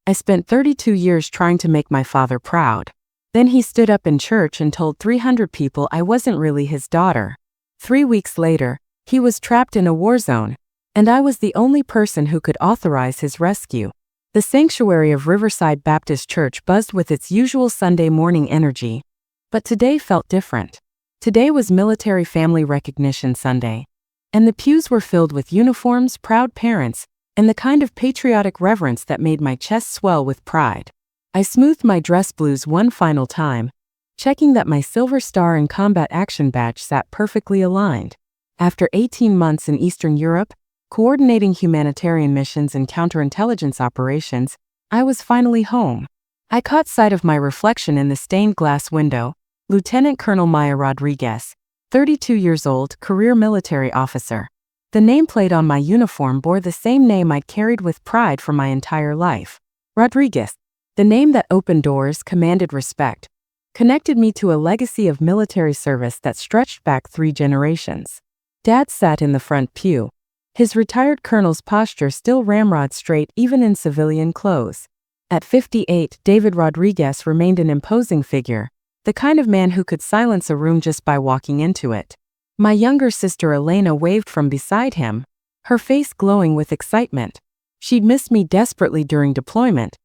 I spent 32 years trying to make my father proud. Then he stood up in church and told 300 people I wasn't really his daughter. 3 weeks later, he was trapped in a war zone, and I was the only person who could authorize his rescue. The sanctuary of Riverside Baptist Church buzzed with its usual Sunday morning energy. But today felt different. Today was Military Family Recognition Sunday, and the pews were filled with uniforms, proud parents, and the kind of patriotic reverence that made my chest swell with pride. I smoothed my dress blues one final time, checking that my Silver Star and Combat Action badge sat perfectly aligned. After 18 months in Eastern Europe, coordinating humanitarian missions and counterintelligence operations, I was finally home. I caught sight of my reflection in the stained glass window. Lieutenant Colonel Maya Rodriguez, 32 years old, career military officer. The nameplate on my uniform bore the same name I'd carried with pride for my entire life. Rodriguez, the name that opened doors, commanded respect, connected me to a legacy of military service that stretched back 3 generations. Dad sat in the front pew, his retired colonel's posture still ramrod straight even in civilian clothes. At 58, David Rodriguez remained an imposing figure, the kind of man who could silence a room just by walking into it. My younger sister Elena waved from beside him, her face glowing with excitement. She'd missed me desperately during deployment,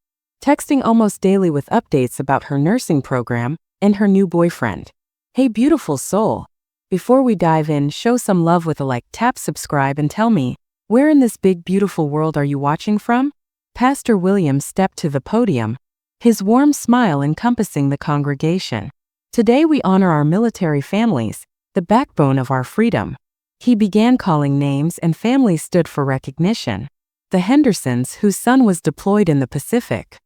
texting almost daily with updates about her nursing program and her new boyfriend. Hey beautiful soul. Before we dive in, show some love with a like, tap subscribe and tell me, where in this big beautiful world are you watching from? Pastor Williams stepped to the podium, his warm smile encompassing the congregation. Today we honor our military families, the backbone of our freedom. He began calling names and families stood for recognition. The Hendersons, whose son was deployed in the Pacific.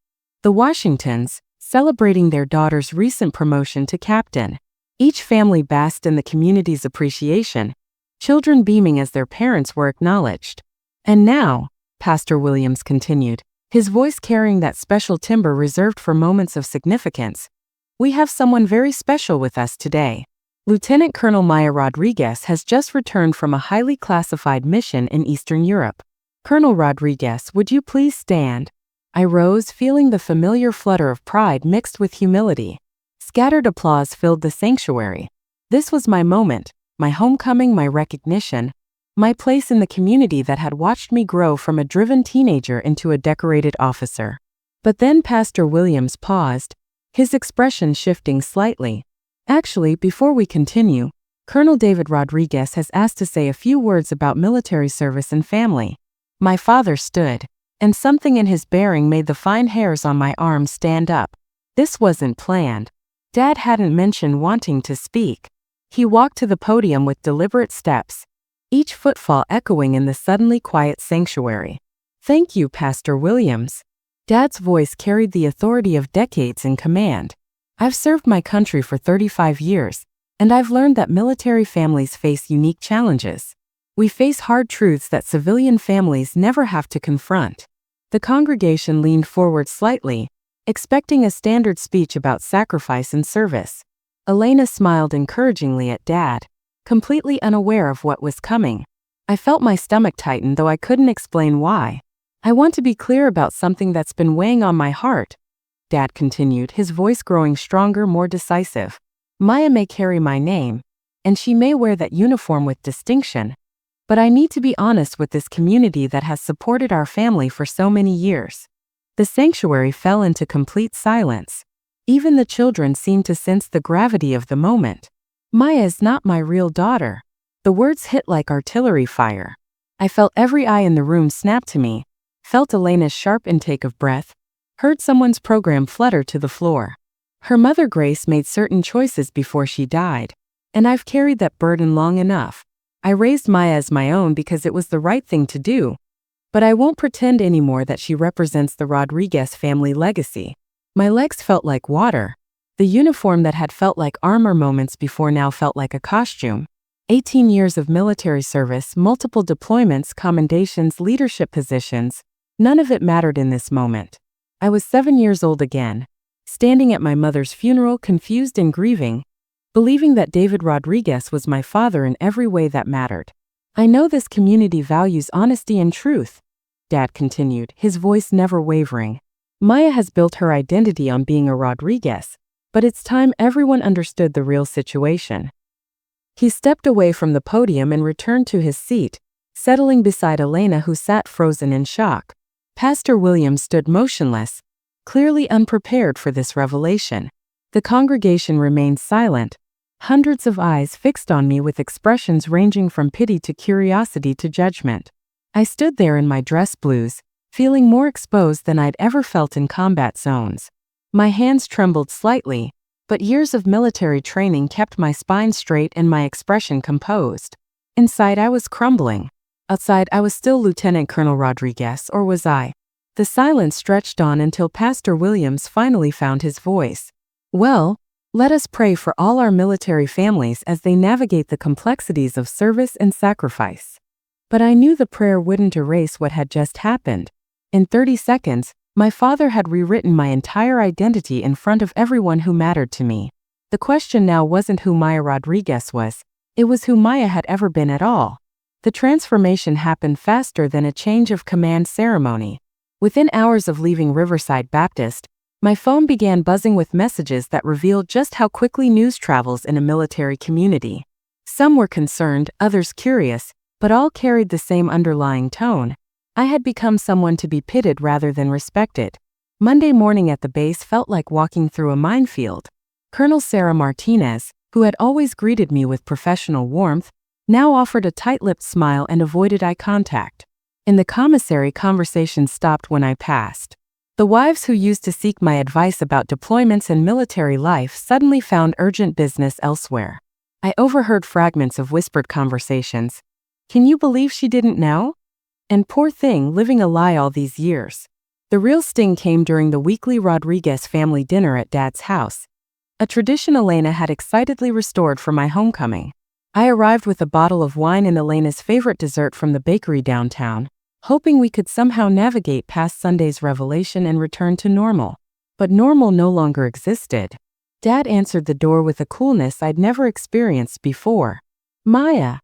The Washingtons, celebrating their daughter's recent promotion to captain. Each family basked in the community's appreciation, children beaming as their parents were acknowledged. And now, Pastor Williams continued, his voice carrying that special timbre reserved for moments of significance, we have someone very special with us today. Lieutenant Colonel Maya Rodriguez has just returned from a highly classified mission in Eastern Europe. Colonel Rodriguez, would you please stand? I rose, feeling the familiar flutter of pride mixed with humility. Scattered applause filled the sanctuary. This was my moment, my homecoming, my recognition, my place in the community that had watched me grow from a driven teenager into a decorated officer. But then Pastor Williams paused, his expression shifting slightly. Actually, before we continue, Colonel David Rodriguez has asked to say a few words about military service and family. My father stood, and something in his bearing made the fine hairs on my arm stand up. This wasn't planned. Dad hadn't mentioned wanting to speak. He walked to the podium with deliberate steps, each footfall echoing in the suddenly quiet sanctuary. Thank you, Pastor Williams. Dad's voice carried the authority of decades in command. I've served my country for 35 years, and I've learned that military families face unique challenges. We face hard truths that civilian families never have to confront. The congregation leaned forward slightly, expecting a standard speech about sacrifice and service. Elena smiled encouragingly at Dad, completely unaware of what was coming. I felt my stomach tighten, though I couldn't explain why. I want to be clear about something that's been weighing on my heart, Dad continued, his voice growing stronger, more decisive. Maya may carry my name, and she may wear that uniform with distinction, but I need to be honest with this community that has supported our family for so many years. The sanctuary fell into complete silence. Even the children seemed to sense the gravity of the moment. Maya is not my real daughter. The words hit like artillery fire. I felt every eye in the room snap to me, felt Elena's sharp intake of breath, heard someone's program flutter to the floor. Her mother Grace made certain choices before she died, and I've carried that burden long enough. I raised Maya as my own because it was the right thing to do, but I won't pretend anymore that she represents the Rodriguez family legacy. My legs felt like water. The uniform that had felt like armor moments before now felt like a costume. 18 years of military service, multiple deployments, commendations, leadership positions, none of it mattered in this moment. I was 7 years old again, standing at my mother's funeral, confused and grieving, believing that David Rodriguez was my father in every way that mattered. I know this community values honesty and truth, Dad continued, his voice never wavering. Maya has built her identity on being a Rodriguez, but it's time everyone understood the real situation. He stepped away from the podium and returned to his seat, settling beside Elena, who sat frozen in shock. Pastor Williams stood motionless, clearly unprepared for this revelation. The congregation remained silent, hundreds of eyes fixed on me with expressions ranging from pity to curiosity to judgment. I stood there in my dress blues, feeling more exposed than I'd ever felt in combat zones. My hands trembled slightly, but years of military training kept my spine straight and my expression composed. Inside, I was crumbling. Outside, I was still Lieutenant Colonel Rodriguez, or was I? The silence stretched on until Pastor Williams finally found his voice. Well, let us pray for all our military families as they navigate the complexities of service and sacrifice. But I knew the prayer wouldn't erase what had just happened. In 30 seconds, my father had rewritten my entire identity in front of everyone who mattered to me. The question now wasn't who Maya Rodriguez was, it was who Maya had ever been at all. The transformation happened faster than a change of command ceremony. Within hours of leaving Riverside Baptist, my phone began buzzing with messages that revealed just how quickly news travels in a military community. Some were concerned, others curious, but all carried the same underlying tone. I had become someone to be pitied rather than respected. Monday morning at the base felt like walking through a minefield. Colonel Sarah Martinez, who had always greeted me with professional warmth, now offered a tight-lipped smile and avoided eye contact. In the commissary, conversation stopped when I passed. The wives who used to seek my advice about deployments and military life suddenly found urgent business elsewhere. I overheard fragments of whispered conversations. Can you believe she didn't know? And poor thing, living a lie all these years. The real sting came during the weekly Rodriguez family dinner at Dad's house, a tradition Elena had excitedly restored for my homecoming. I arrived with a bottle of wine and Elena's favorite dessert from the bakery downtown, hoping we could somehow navigate past Sunday's revelation and return to normal. But normal no longer existed. Dad answered the door with a coolness I'd never experienced before. Maya,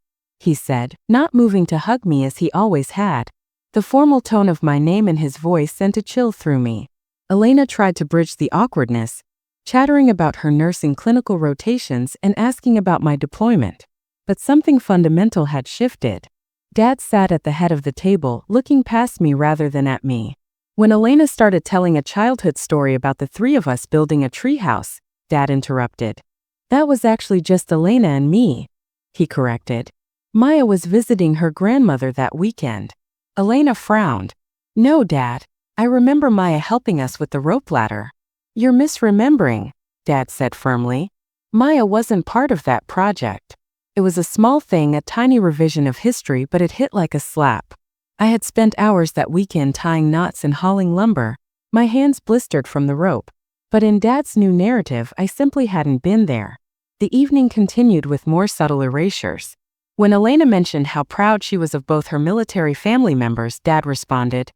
he said, not moving to hug me as he always had. The formal tone of my name in his voice sent a chill through me. Elena tried to bridge the awkwardness, chattering about her nursing clinical rotations and asking about my deployment. But something fundamental had shifted. Dad sat at the head of the table, looking past me rather than at me. When Elena started telling a childhood story about the three of us building a treehouse, Dad interrupted. That was actually just Elena and me, he corrected. Maya was visiting her grandmother that weekend. Elena frowned. No, Dad. I remember Maya helping us with the rope ladder. You're misremembering, Dad said firmly. Maya wasn't part of that project. It was a small thing, a tiny revision of history, but it hit like a slap. I had spent hours that weekend tying knots and hauling lumber, my hands blistered from the rope. But in Dad's new narrative, I simply hadn't been there. The evening continued with more subtle erasures. When Elena mentioned how proud she was of both her military family members, Dad responded,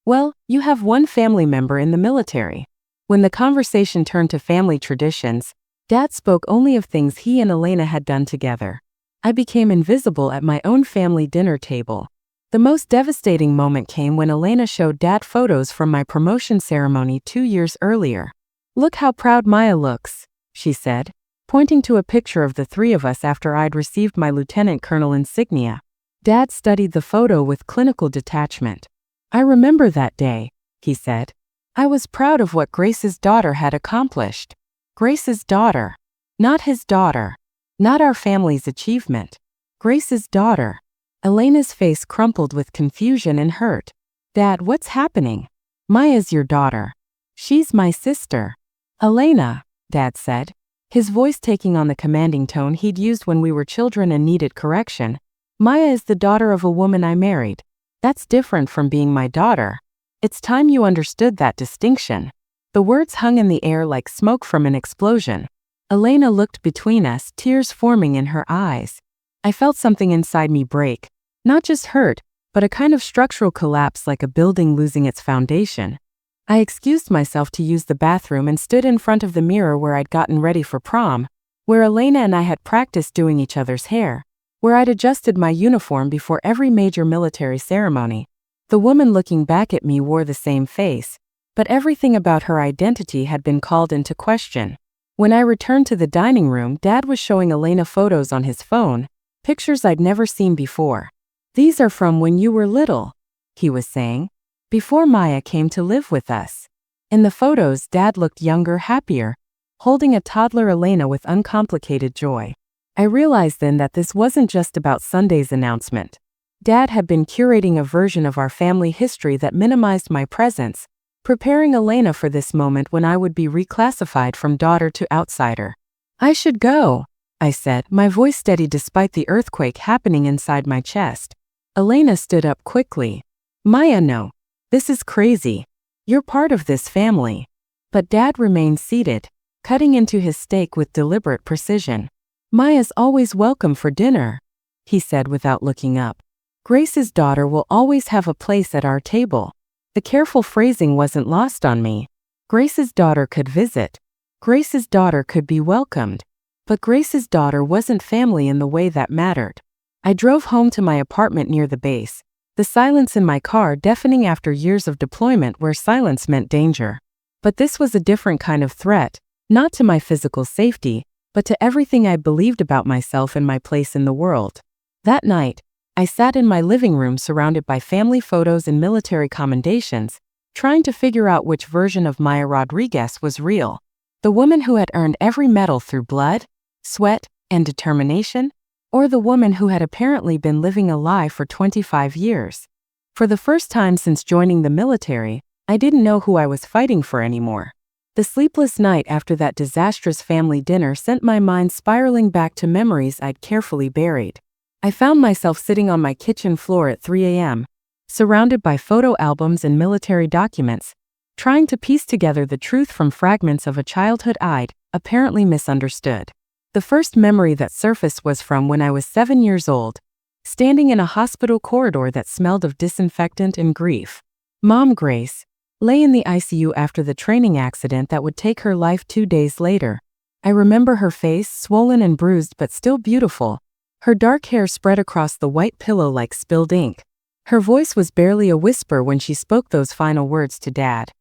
well, you have one family member in the military. When the conversation turned to family traditions, Dad spoke only of things he and Elena had done together. I became invisible at my own family dinner table. The most devastating moment came when Elena showed Dad photos from my promotion ceremony 2 years earlier. Look how proud Maya looks, she said, pointing to a picture of the three of us after I'd received my lieutenant colonel insignia. Dad studied the photo with clinical detachment. I remember that day, he said. I was proud of what Grace's daughter had accomplished. Grace's daughter. Not his daughter. Not our family's achievement. Grace's daughter. Elena's face crumpled with confusion and hurt. Dad, what's happening? Maya's your daughter. She's my sister. Elena, Dad said, his voice taking on the commanding tone he'd used when we were children and needed correction. Maya is the daughter of a woman I married. That's different from being my daughter. It's time you understood that distinction. The words hung in the air like smoke from an explosion. Elena looked between us, tears forming in her eyes. I felt something inside me break. Not just hurt, but a kind of structural collapse, like a building losing its foundation. I excused myself to use the bathroom and stood in front of the mirror where I'd gotten ready for prom, where Elena and I had practiced doing each other's hair, where I'd adjusted my uniform before every major military ceremony. The woman looking back at me wore the same face. But everything about her identity had been called into question. When I returned to the dining room, Dad was showing Elena photos on his phone, pictures I'd never seen before. "These are from when you were little," he was saying, "before Maya came to live with us." In the photos, Dad looked younger, happier, holding a toddler Elena with uncomplicated joy. I realized then that this wasn't just about Sunday's announcement. Dad had been curating a version of our family history that minimized my presence, preparing Elena for this moment when I would be reclassified from daughter to outsider. "I should go," I said, my voice steady despite the earthquake happening inside my chest. Elena stood up quickly. "Maya, no. This is crazy. You're part of this family." But Dad remained seated, cutting into his steak with deliberate precision. "Maya's always welcome for dinner," he said without looking up. "Grace's daughter will always have a place at our table." The careful phrasing wasn't lost on me. Grace's daughter could visit. Grace's daughter could be welcomed. But Grace's daughter wasn't family in the way that mattered. I drove home to my apartment near the base, the silence in my car deafening after years of deployment where silence meant danger. But this was a different kind of threat, not to my physical safety, but to everything I believed about myself and my place in the world. That night, I sat in my living room surrounded by family photos and military commendations, trying to figure out which version of Maya Rodriguez was real. The woman who had earned every medal through blood, sweat, and determination, or the woman who had apparently been living a lie for 25 years. For the first time since joining the military, I didn't know who I was fighting for anymore. The sleepless night after that disastrous family dinner sent my mind spiraling back to memories I'd carefully buried. I found myself sitting on my kitchen floor at 3 a.m., surrounded by photo albums and military documents, trying to piece together the truth from fragments of a childhood I'd apparently misunderstood. The first memory that surfaced was from when I was 7 years old, standing in a hospital corridor that smelled of disinfectant and grief. Mom, Grace, lay in the ICU after the training accident that would take her life 2 days later. I remember her face, swollen and bruised but still beautiful, her dark hair spread across the white pillow like spilled ink. Her voice was barely a whisper when she spoke those final words to Dad.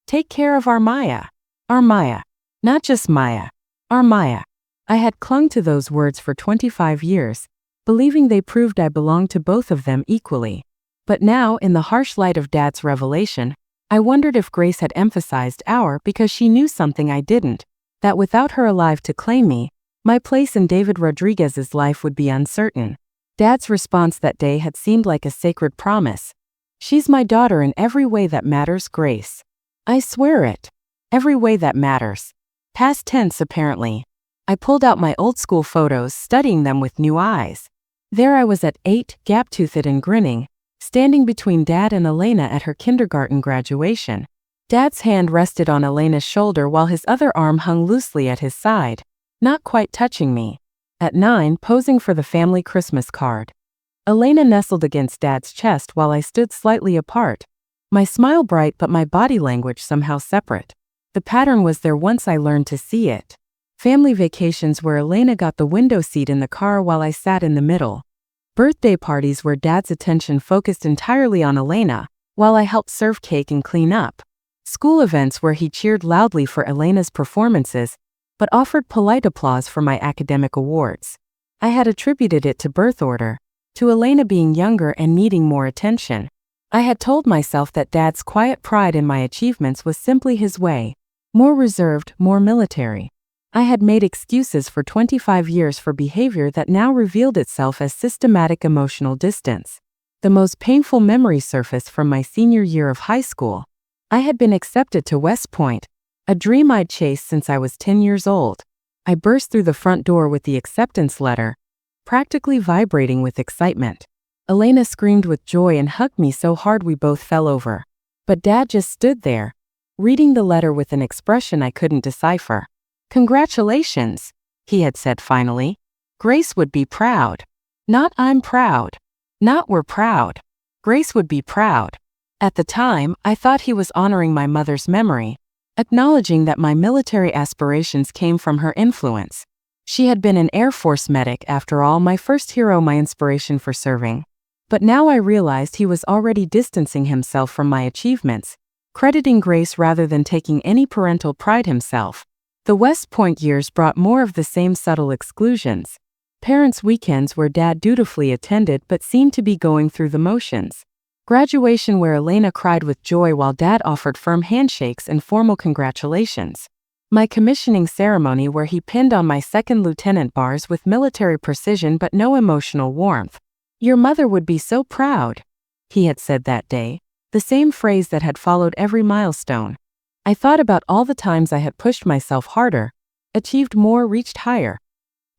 "Take care of our Maya. Our Maya. Not just Maya. Our Maya." I had clung to those words for 25 years, believing they proved I belonged to both of them equally. But now, in the harsh light of Dad's revelation, I wondered if Grace had emphasized our because she knew something I didn't, that without her alive to claim me, my place in David Rodriguez's life would be uncertain. Dad's response that day had seemed like a sacred promise. "She's my daughter in every way that matters, Grace. I swear it. Every way that matters." Past tense, apparently. I pulled out my old school photos, studying them with new eyes. There I was at 8, gap-toothed and grinning, standing between Dad and Elena at her kindergarten graduation. Dad's hand rested on Elena's shoulder while his other arm hung loosely at his side, not quite touching me. At 9, posing for the family Christmas card. Elena nestled against Dad's chest while I stood slightly apart, my smile bright but my body language somehow separate. The pattern was there once I learned to see it. Family vacations where Elena got the window seat in the car while I sat in the middle. Birthday parties where Dad's attention focused entirely on Elena, while I helped serve cake and clean up. School events where he cheered loudly for Elena's performances, but offered polite applause for my academic awards. I had attributed it to birth order, to Elena being younger and needing more attention. I had told myself that Dad's quiet pride in my achievements was simply his way, more reserved, more military. I had made excuses for 25 years for behavior that now revealed itself as systematic emotional distance. The most painful memory surfaced from my senior year of high school. I had been accepted to West Point, a dream I'd chased since I was 10 years old. I burst through the front door with the acceptance letter, practically vibrating with excitement. Elena screamed with joy and hugged me so hard we both fell over. But Dad just stood there, reading the letter with an expression I couldn't decipher. "Congratulations," he had said finally. "Grace would be proud. Not I'm proud. Not we're proud. Grace would be proud." At the time, I thought he was honoring my mother's memory, acknowledging that my military aspirations came from her influence. She had been an Air Force medic, after all, my first hero, my inspiration for serving. But now I realized he was already distancing himself from my achievements, crediting Grace rather than taking any parental pride himself. The West Point years brought more of the same subtle exclusions. Parents' weekends where Dad dutifully attended but seemed to be going through the motions. Graduation where Elena cried with joy while Dad offered firm handshakes and formal congratulations. My commissioning ceremony where he pinned on my second lieutenant bars with military precision but no emotional warmth. "Your mother would be so proud," he had said that day, the same phrase that had followed every milestone. I thought about all the times I had pushed myself harder, achieved more, reached higher,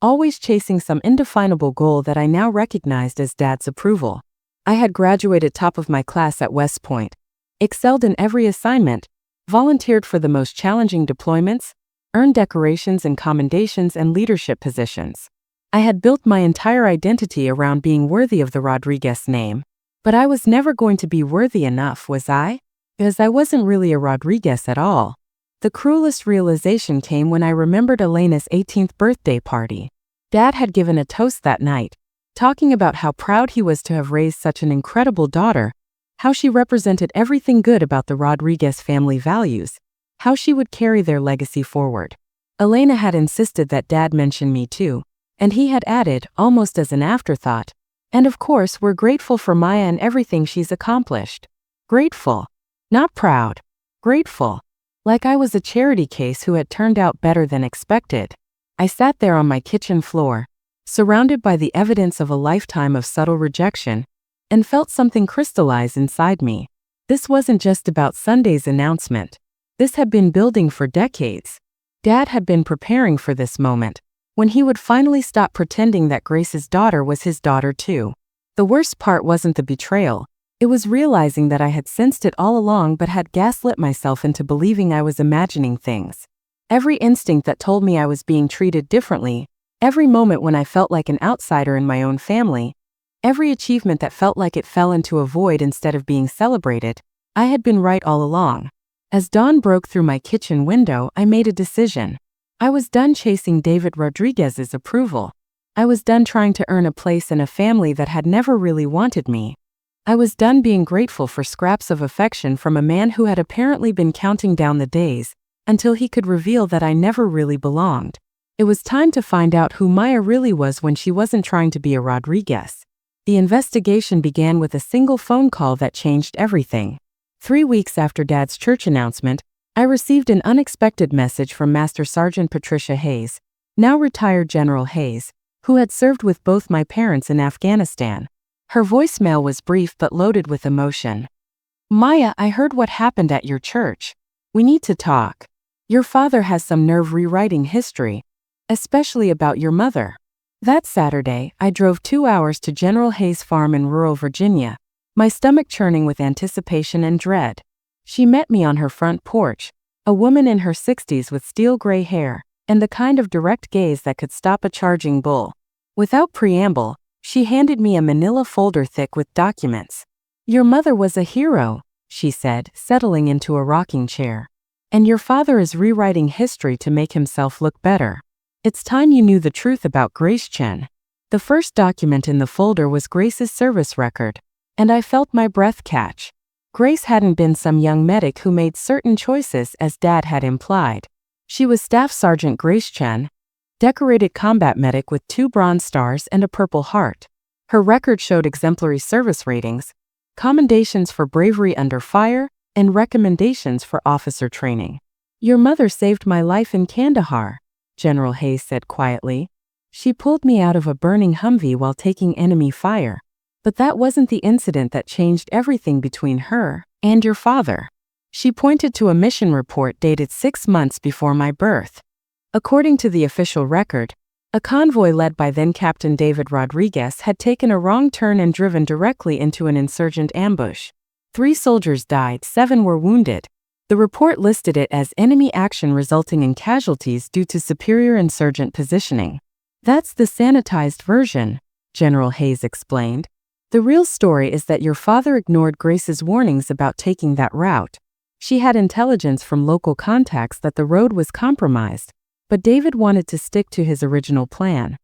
always chasing some indefinable goal that I now recognized as Dad's approval. I had graduated top of my class at West Point, excelled in every assignment, volunteered for the most challenging deployments, earned decorations and commendations and leadership positions. I had built my entire identity around being worthy of the Rodriguez name, but I was never going to be worthy enough, was I? Because I wasn't really a Rodriguez at all. The cruelest realization came when I remembered Elena's 18th birthday party. Dad had given a toast that night, talking about how proud he was to have raised such an incredible daughter, how she represented everything good about the Rodriguez family values, how she would carry their legacy forward. Elena had insisted that Dad mention me too, and he had added, almost as an afterthought, "And of course we're grateful for Maya and everything she's accomplished." Grateful. Not proud. Grateful. Like I was a charity case who had turned out better than expected. I sat there on my kitchen floor, surrounded by the evidence of a lifetime of subtle rejection, and felt something crystallize inside me. This wasn't just about Sunday's announcement. This had been building for decades. Dad had been preparing for this moment, when he would finally stop pretending that Grace's daughter was his daughter too. The worst part wasn't the betrayal. It was realizing that I had sensed it all along but had gaslit myself into believing I was imagining things. Every instinct that told me I was being treated differently, every moment when I felt like an outsider in my own family, every achievement that felt like it fell into a void instead of being celebrated, I had been right all along. As dawn broke through my kitchen window, I made a decision. I was done chasing David Rodriguez's approval. I was done trying to earn a place in a family that had never really wanted me. I was done being grateful for scraps of affection from a man who had apparently been counting down the days until he could reveal that I never really belonged. It was time to find out who Maya really was when she wasn't trying to be a Rodriguez. The investigation began with a single phone call that changed everything. 3 weeks after Dad's church announcement, I received an unexpected message from Master Sergeant Patricia Hayes, now retired General Hayes, who had served with both my parents in Afghanistan. Her voicemail was brief but loaded with emotion. "Maya, I heard what happened at your church. We need to talk. Your father has some nerve rewriting history, especially about your mother." That Saturday, I drove 2 hours to General Hayes' farm in rural Virginia, my stomach churning with anticipation and dread. She met me on her front porch, a woman in her 60s with steel-gray hair, and the kind of direct gaze that could stop a charging bull. Without preamble, she handed me a manila folder thick with documents. "Your mother was a hero," she said, settling into a rocking chair. "And your father is rewriting history to make himself look better. It's time you knew the truth about Grace Chen." The first document in the folder was Grace's service record, and I felt my breath catch. Grace hadn't been some young medic who made certain choices as Dad had implied. She was Staff Sergeant Grace Chen, decorated combat medic with 2 Bronze Stars and a Purple Heart. Her record showed exemplary service ratings, commendations for bravery under fire, and recommendations for officer training. "Your mother saved my life in Kandahar," General Hayes said quietly. "She pulled me out of a burning Humvee while taking enemy fire. But that wasn't the incident that changed everything between her and your father." She pointed to a mission report dated 6 months before my birth. According to the official record, a convoy led by then-Captain David Rodriguez had taken a wrong turn and driven directly into an insurgent ambush. 3 soldiers died, 7 were wounded. The report listed it as enemy action resulting in casualties due to superior insurgent positioning. "That's the sanitized version," General Hayes explained. "The real story is that your father ignored Grace's warnings about taking that route. She had intelligence from local contacts that the road was compromised, but David wanted to stick to his original plan.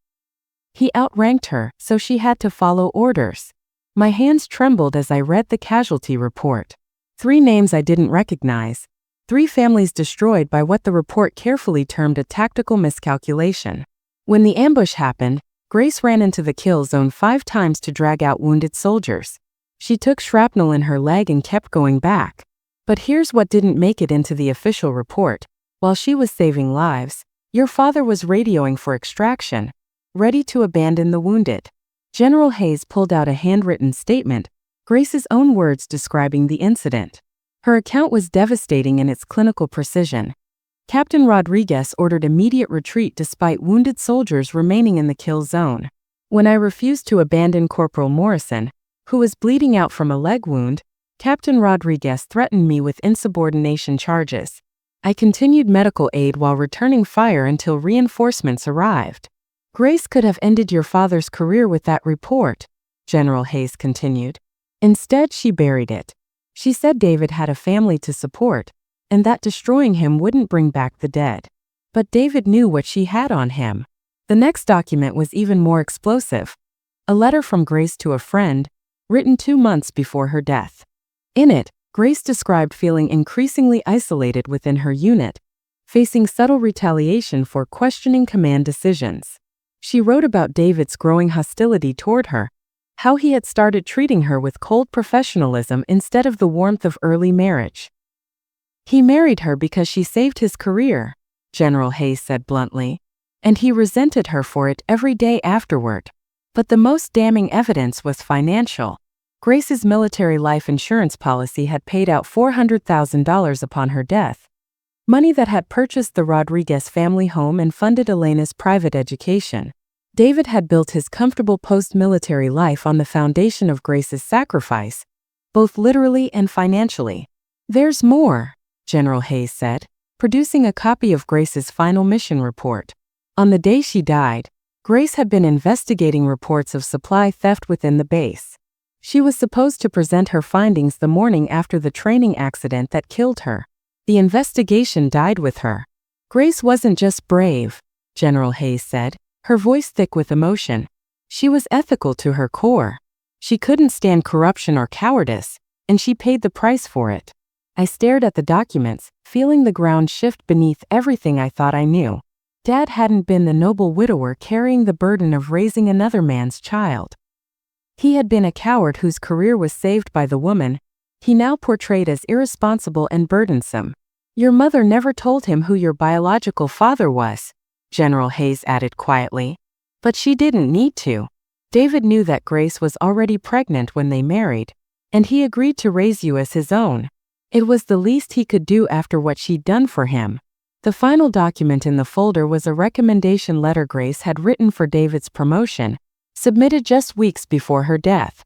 He outranked her, so she had to follow orders." My hands trembled as I read the casualty report. 3 names I didn't recognize. 3 families destroyed by what the report carefully termed a tactical miscalculation. When the ambush happened, Grace ran into the kill zone 5 times to drag out wounded soldiers. She took shrapnel in her leg and kept going back. But here's what didn't make it into the official report. While she was saving lives, your father was radioing for extraction, ready to abandon the wounded. General Hayes pulled out a handwritten statement, Grace's own words describing the incident. Her account was devastating in its clinical precision. Captain Rodriguez ordered immediate retreat despite wounded soldiers remaining in the kill zone. When I refused to abandon Corporal Morrison, who was bleeding out from a leg wound, Captain Rodriguez threatened me with insubordination charges. I continued medical aid while returning fire until reinforcements arrived. Grace could have ended your father's career with that report, General Hayes continued. Instead, she buried it. She said David had a family to support, and that destroying him wouldn't bring back the dead. But David knew what she had on him. The next document was even more explosive. A letter from Grace to a friend, written 2 months before her death. In it, Grace described feeling increasingly isolated within her unit, facing subtle retaliation for questioning command decisions. She wrote about David's growing hostility toward her, how he had started treating her with cold professionalism instead of the warmth of early marriage. He married her because she saved his career, General Hayes said bluntly, and he resented her for it every day afterward. But the most damning evidence was financial. Grace's military life insurance policy had paid out $400,000 upon her death, money that had purchased the Rodriguez family home and funded Elena's private education. David had built his comfortable post-military life on the foundation of Grace's sacrifice, both literally and financially. There's more, General Hayes said, producing a copy of Grace's final mission report. On the day she died, Grace had been investigating reports of supply theft within the base. She was supposed to present her findings the morning after the training accident that killed her. The investigation died with her. Grace wasn't just brave, General Hayes said, her voice thick with emotion. She was ethical to her core. She couldn't stand corruption or cowardice, and she paid the price for it. I stared at the documents, feeling the ground shift beneath everything I thought I knew. Dad hadn't been the noble widower carrying the burden of raising another man's child. He had been a coward whose career was saved by the woman he now portrayed as irresponsible and burdensome. Your mother never told him who your biological father was, General Hayes added quietly. But she didn't need to. David knew that Grace was already pregnant when they married, and he agreed to raise you as his own. It was the least he could do after what she'd done for him. The final document in the folder was a recommendation letter Grace had written for David's promotion, submitted just weeks before her death.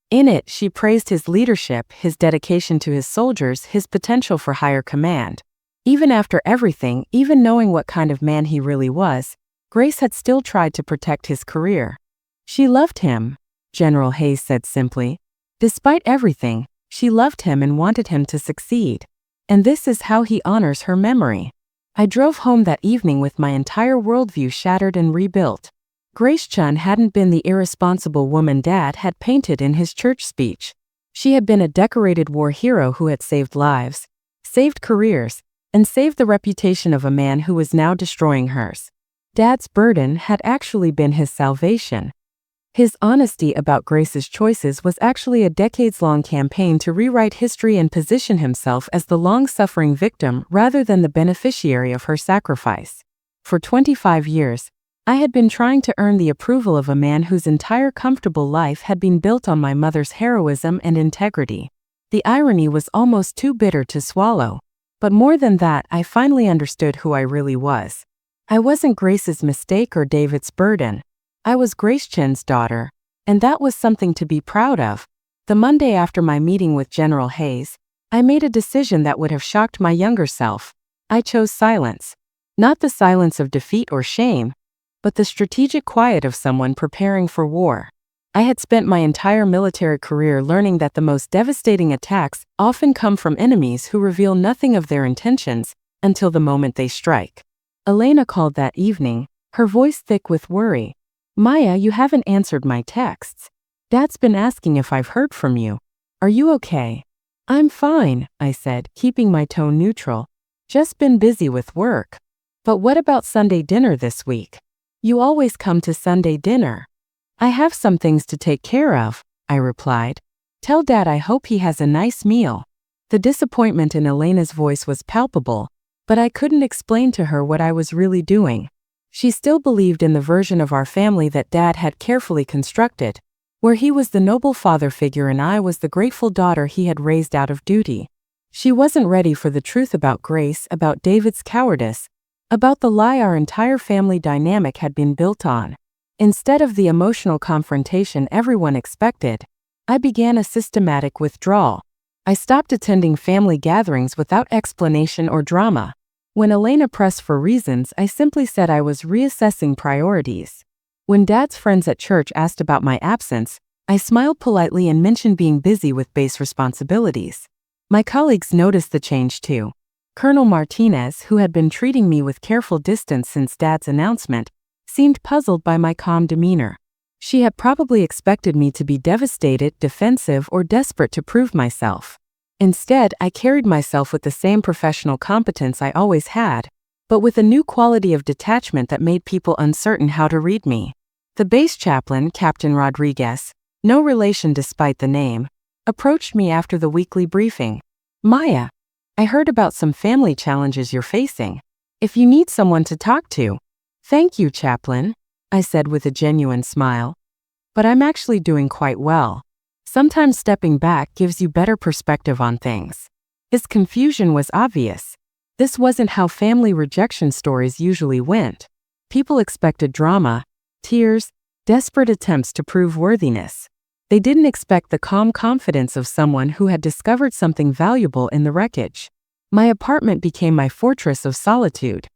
In it, she praised his leadership, his dedication to his soldiers, his potential for higher command. Even after everything, even knowing what kind of man he really was, Grace had still tried to protect his career. She loved him, General Hayes said simply. Despite everything, she loved him and wanted him to succeed. And this is how he honors her memory. I drove home that evening with my entire worldview shattered and rebuilt. Grace Chun hadn't been the irresponsible woman Dad had painted in his church speech. She had been a decorated war hero who had saved lives, saved careers, and saved the reputation of a man who was now destroying hers. Dad's burden had actually been his salvation. His honesty about Grace's choices was actually a decades-long campaign to rewrite history and position himself as the long-suffering victim rather than the beneficiary of her sacrifice. For 25 years, I had been trying to earn the approval of a man whose entire comfortable life had been built on my mother's heroism and integrity. The irony was almost too bitter to swallow. But more than that, I finally understood who I really was. I wasn't Grace's mistake or David's burden. I was Grace Chen's daughter, and that was something to be proud of. The Monday after my meeting with General Hayes, I made a decision that would have shocked my younger self. I chose silence. Not the silence of defeat or shame, but the strategic quiet of someone preparing for war. I had spent my entire military career learning that the most devastating attacks often come from enemies who reveal nothing of their intentions until the moment they strike. Elena called that evening, her voice thick with worry. Maya, you haven't answered my texts. Dad's been asking if I've heard from you. Are you okay? I'm fine, I said, keeping my tone neutral. Just been busy with work. But what about Sunday dinner this week? You always come to Sunday dinner. I have some things to take care of, I replied. Tell Dad I hope he has a nice meal. The disappointment in Elena's voice was palpable, but I couldn't explain to her what I was really doing. She still believed in the version of our family that Dad had carefully constructed, where he was the noble father figure and I was the grateful daughter he had raised out of duty. She wasn't ready for the truth about Grace, about David's cowardice, about the lie our entire family dynamic had been built on. Instead of the emotional confrontation everyone expected, I began a systematic withdrawal. I stopped attending family gatherings without explanation or drama. When Elena pressed for reasons, I simply said I was reassessing priorities. When Dad's friends at church asked about my absence, I smiled politely and mentioned being busy with base responsibilities. My colleagues noticed the change too. Colonel Martinez, who had been treating me with careful distance since Dad's announcement, seemed puzzled by my calm demeanor. She had probably expected me to be devastated, defensive, or desperate to prove myself. Instead, I carried myself with the same professional competence I always had, but with a new quality of detachment that made people uncertain how to read me. The base chaplain, Captain Rodriguez, no relation despite the name, approached me after the weekly briefing. Maya, I heard about some family challenges you're facing. If you need someone to talk to. Thank you, Chaplain, I said with a genuine smile. But I'm actually doing quite well. Sometimes stepping back gives you better perspective on things. His confusion was obvious. This wasn't how family rejection stories usually went. People expected drama, tears, desperate attempts to prove worthiness. They didn't expect the calm confidence of someone who had discovered something valuable in the wreckage. My apartment became my fortress of solitude.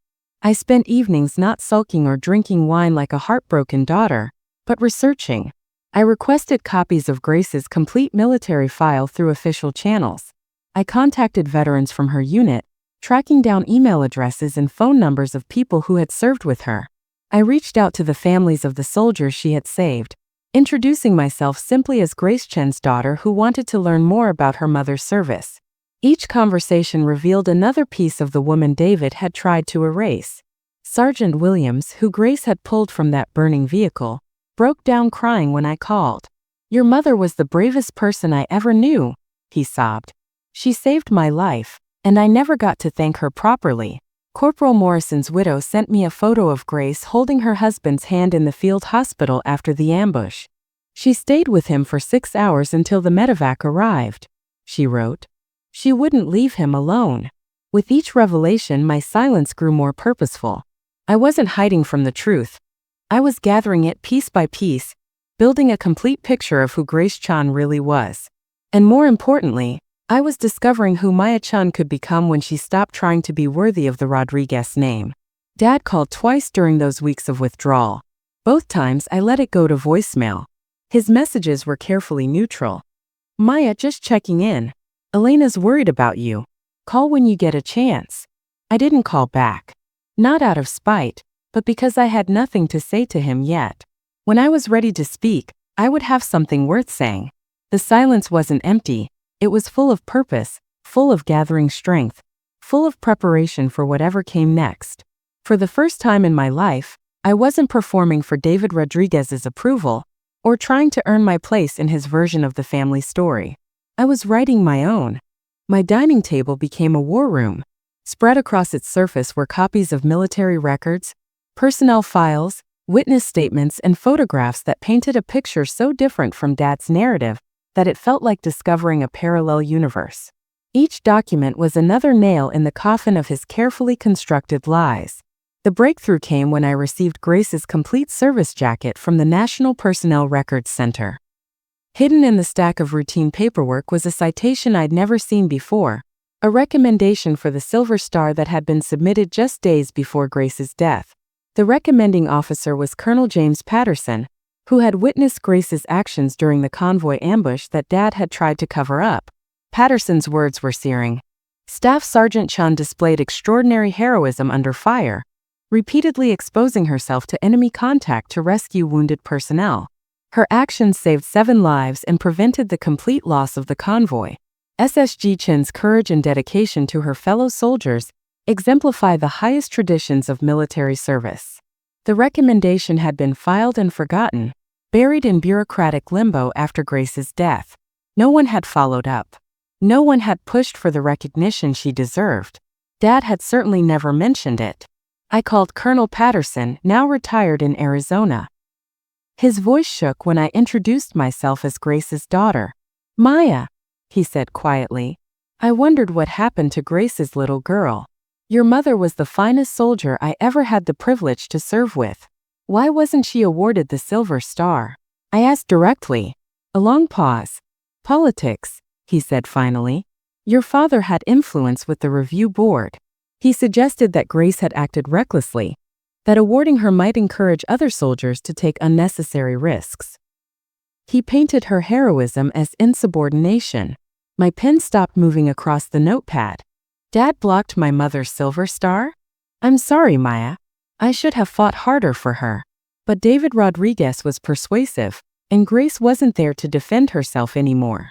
I spent evenings not sulking or drinking wine like a heartbroken daughter, but researching. I requested copies of Grace's complete military file through official channels. I contacted veterans from her unit, tracking down email addresses and phone numbers of people who had served with her. I reached out to the families of the soldiers she had saved, introducing myself simply as Grace Chen's daughter who wanted to learn more about her mother's service. Each conversation revealed another piece of the woman David had tried to erase. Sergeant Williams, who Grace had pulled from that burning vehicle, broke down crying when I called. Your mother was the bravest person I ever knew, he sobbed. She saved my life, and I never got to thank her properly. Corporal Morrison's widow sent me a photo of Grace holding her husband's hand in the field hospital after the ambush. She stayed with him for 6 hours until the medevac arrived, she wrote. She wouldn't leave him alone. With each revelation, my silence grew more purposeful. I wasn't hiding from the truth. I was gathering it piece by piece, building a complete picture of who Grace Chan really was. And more importantly, I was discovering who Maya Chun could become when she stopped trying to be worthy of the Rodriguez name. Dad called twice during those weeks of withdrawal. Both times I let it go to voicemail. His messages were carefully neutral. Maya, just checking in. Elena's worried about you. Call when you get a chance. I didn't call back. Not out of spite, but because I had nothing to say to him yet. When I was ready to speak, I would have something worth saying. The silence wasn't empty. It was full of purpose, full of gathering strength, full of preparation for whatever came next. For the first time in my life, I wasn't performing for David Rodriguez's approval, or trying to earn my place in his version of the family story. I was writing my own. My dining table became a war room. Spread across its surface were copies of military records, personnel files, witness statements, and photographs that painted a picture so different from Dad's narrative that it felt like discovering a parallel universe. Each document was another nail in the coffin of his carefully constructed lies. The breakthrough came when I received Grace's complete service jacket from the National Personnel Records Center. Hidden in the stack of routine paperwork was a citation I'd never seen before, a recommendation for the Silver Star that had been submitted just days before Grace's death. The recommending officer was Colonel James Patterson, who had witnessed Grace's actions during the convoy ambush that Dad had tried to cover up. Patterson's words were searing. Staff Sergeant Chun displayed extraordinary heroism under fire, repeatedly exposing herself to enemy contact to rescue wounded personnel. Her actions saved 7 lives and prevented the complete loss of the convoy. SSG Chin's courage and dedication to her fellow soldiers exemplify the highest traditions of military service. The recommendation had been filed and forgotten, buried in bureaucratic limbo after Grace's death. No one had followed up. No one had pushed for the recognition she deserved. Dad had certainly never mentioned it. I called Colonel Patterson, now retired in Arizona. His voice shook when I introduced myself as Grace's daughter. "Maya," he said quietly. "I wondered what happened to Grace's little girl. Your mother was the finest soldier I ever had the privilege to serve with. Why wasn't she awarded the Silver Star?" I asked directly. A long pause. "Politics," he said finally. "Your father had influence with the review board. He suggested that Grace had acted recklessly, that awarding her might encourage other soldiers to take unnecessary risks. He painted her heroism as insubordination." My pen stopped moving across the notepad. "Dad blocked my mother's Silver Star? I'm sorry, Maya. I should have fought harder for her." But David Rodriguez was persuasive, and Grace wasn't there to defend herself anymore.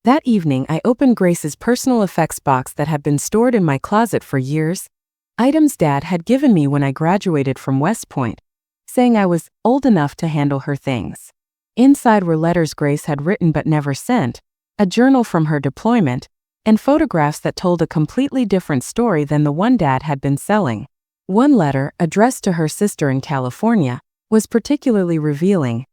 That evening, I opened Grace's personal effects box that had been stored in my closet for years, items Dad had given me when I graduated from West Point, saying I was old enough to handle her things. Inside were letters Grace had written but never sent, a journal from her deployment, and photographs that told a completely different story than the one Dad had been selling. One letter, addressed to her sister in California, was particularly revealing.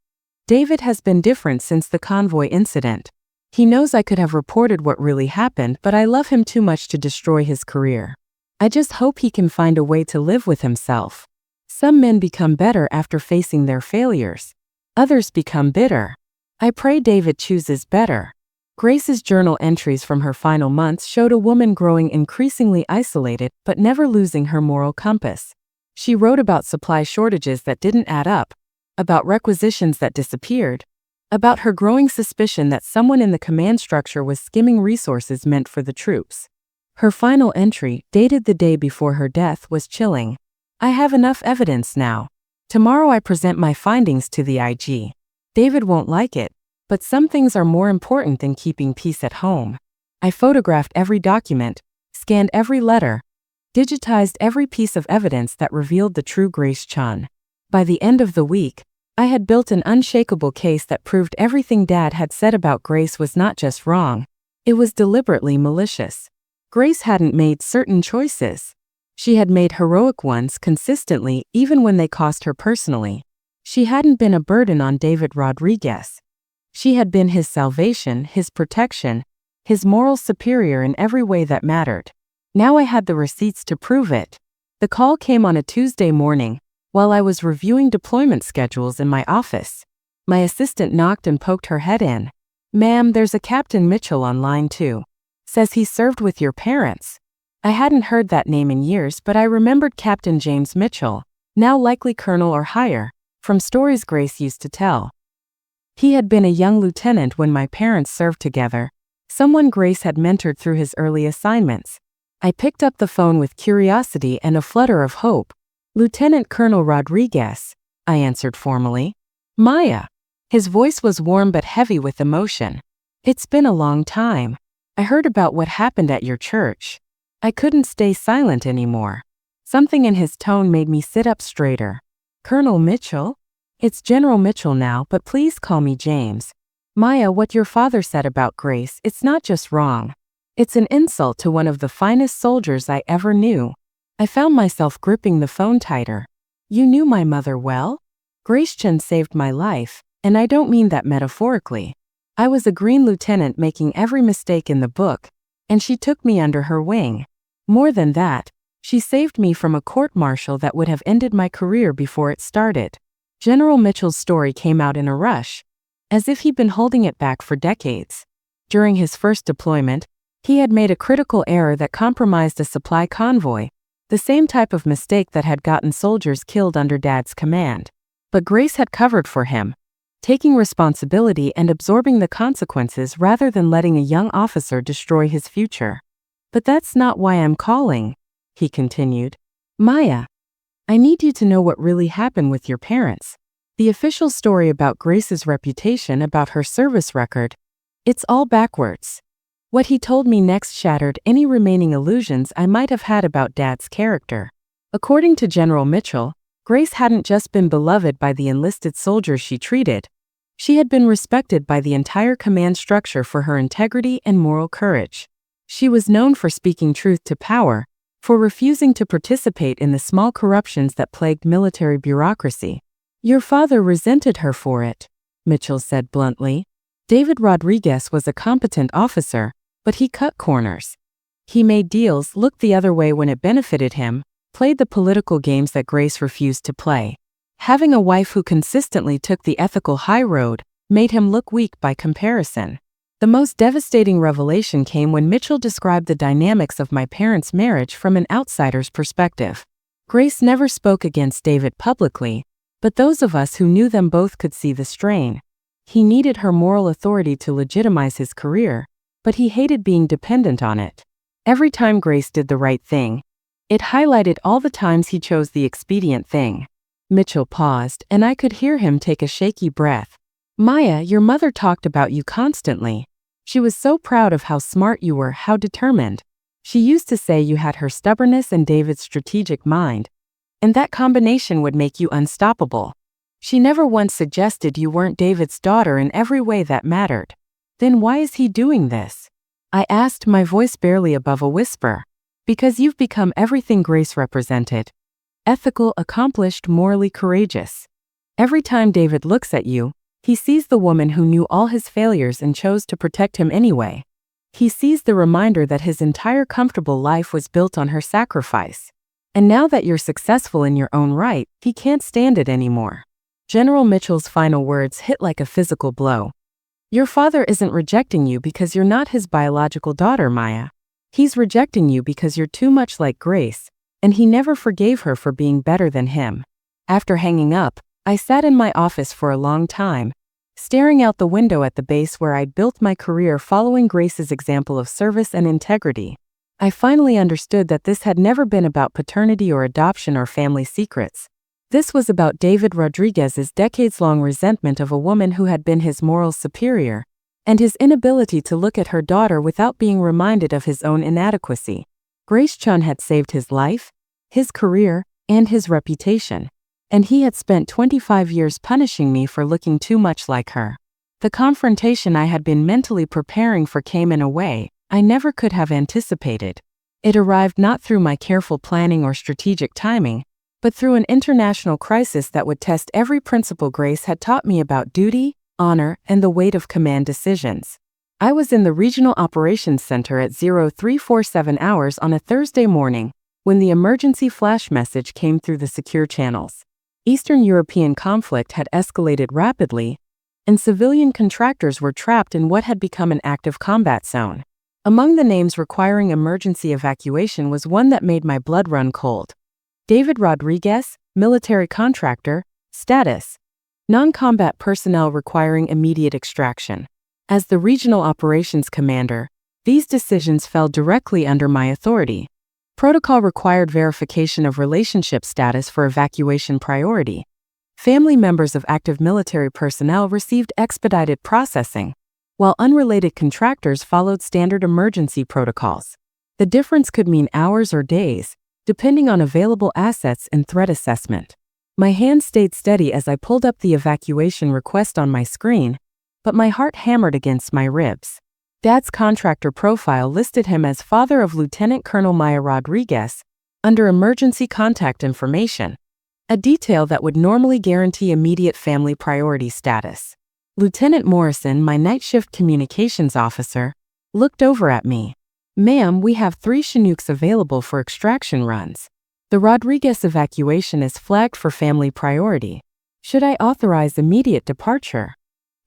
"David has been different since the convoy incident. He knows I could have reported what really happened, but I love him too much to destroy his career. I just hope he can find a way to live with himself. Some men become better after facing their failures. Others become bitter. I pray David chooses better." Grace's journal entries from her final months showed a woman growing increasingly isolated but never losing her moral compass. She wrote about supply shortages that didn't add up, about requisitions that disappeared, about her growing suspicion that someone in the command structure was skimming resources meant for the troops. Her final entry, dated the day before her death, was chilling. "I have enough evidence now. Tomorrow I present my findings to the IG. David won't like it, but some things are more important than keeping peace at home." I photographed every document, scanned every letter, digitized every piece of evidence that revealed the true Grace Chun. By the end of the week, I had built an unshakable case that proved everything Dad had said about Grace was not just wrong, it was deliberately malicious. Grace hadn't made certain choices. She had made heroic ones consistently, even when they cost her personally. She hadn't been a burden on David Rodriguez. She had been his salvation, his protection, his moral superior in every way that mattered. Now I had the receipts to prove it. The call came on a Tuesday morning, while I was reviewing deployment schedules in my office. My assistant knocked and poked her head in. "Ma'am, there's a Captain Mitchell on line 2. Says he served with your parents." I hadn't heard that name in years, but I remembered Captain James Mitchell, now likely colonel or higher, from stories Grace used to tell. He had been a young lieutenant when my parents served together, someone Grace had mentored through his early assignments. I picked up the phone with curiosity and a flutter of hope. "Lieutenant Colonel Rodriguez," I answered formally. "Maya." His voice was warm but heavy with emotion. "It's been a long time. I heard about what happened at your church." I couldn't stay silent anymore. Something in his tone made me sit up straighter. "Colonel Mitchell? It's General Mitchell now, but please call me James. Maya, what your father said about Grace, it's not just wrong. It's an insult to one of the finest soldiers I ever knew." I found myself gripping the phone tighter. "You knew my mother well? Grace Chen saved my life, and I don't mean that metaphorically. I was a green lieutenant making every mistake in the book, and she took me under her wing. More than that, she saved me from a court-martial that would have ended my career before it started." General Mitchell's story came out in a rush, as if he'd been holding it back for decades. During his first deployment, he had made a critical error that compromised a supply convoy, the same type of mistake that had gotten soldiers killed under Dad's command. But Grace had covered for him, taking responsibility and absorbing the consequences rather than letting a young officer destroy his future. "But that's not why I'm calling," he continued. "Maya, I need you to know what really happened with your parents. The official story about Grace's reputation, about her service record, it's all backwards. What he told me next shattered any remaining illusions I might have had about Dad's character. According to General Mitchell, Grace hadn't just been beloved by the enlisted soldiers she treated. She had been respected by the entire command structure for her integrity and moral courage. She was known for speaking truth to power, for refusing to participate in the small corruptions that plagued military bureaucracy. Your father resented her for it, Mitchell said bluntly. David Rodriguez was a competent officer, but he cut corners. He made deals, looked the other way when it benefited him, played the political games that Grace refused to play. Having a wife who consistently took the ethical high road made him look weak by comparison. The most devastating revelation came when Mitchell described the dynamics of my parents' marriage from an outsider's perspective. Grace never spoke against David publicly, but those of us who knew them both could see the strain. He needed her moral authority to legitimize his career, but he hated being dependent on it. Every time Grace did the right thing, it highlighted all the times he chose the expedient thing. Mitchell paused, and I could hear him take a shaky breath. Maya, your mother talked about you constantly. She was so proud of how smart you were, how determined. She used to say you had her stubbornness and David's strategic mind, and that combination would make you unstoppable. She never once suggested you weren't David's daughter in every way that mattered. Then why is he doing this? I asked, my voice barely above a whisper. Because you've become everything Grace represented. Ethical, accomplished, morally courageous. Every time David looks at you, he sees the woman who knew all his failures and chose to protect him anyway. He sees the reminder that his entire comfortable life was built on her sacrifice. And now that you're successful in your own right, he can't stand it anymore. General Mitchell's final words hit like a physical blow. Your father isn't rejecting you because you're not his biological daughter, Maya. He's rejecting you because you're too much like Grace, and he never forgave her for being better than him. After hanging up, I sat in my office for a long time, staring out the window at the base where I'd built my career following Grace's example of service and integrity. I finally understood that this had never been about paternity or adoption or family secrets. This was about David Rodriguez's decades-long resentment of a woman who had been his moral superior, and his inability to look at her daughter without being reminded of his own inadequacy. Grace Chun had saved his life, his career, and his reputation, and he had spent 25 years punishing me for looking too much like her. The confrontation I had been mentally preparing for came in a way I never could have anticipated. It arrived not through my careful planning or strategic timing, but through an international crisis that would test every principle Grace had taught me about duty, honor, and the weight of command decisions. I was in the Regional Operations Center at 0347 hours on a Thursday morning when the emergency flash message came through the secure channels. Eastern European conflict had escalated rapidly, and civilian contractors were trapped in what had become an active combat zone. Among the names requiring emergency evacuation was one that made my blood run cold. David Rodriguez, military contractor, status. Non-combat personnel requiring immediate extraction. As the regional operations commander, these decisions fell directly under my authority. Protocol required verification of relationship status for evacuation priority. Family members of active military personnel received expedited processing, while unrelated contractors followed standard emergency protocols. The difference could mean hours or days, depending on available assets and threat assessment. My hand stayed steady as I pulled up the evacuation request on my screen, but my heart hammered against my ribs. Dad's contractor profile listed him as father of Lieutenant Colonel Maya Rodriguez, under emergency contact information, a detail that would normally guarantee immediate family priority status. Lieutenant Morrison, my night shift communications officer, looked over at me. Ma'am, we have 3 Chinooks available for extraction runs. The Rodriguez evacuation is flagged for family priority. Should I authorize immediate departure?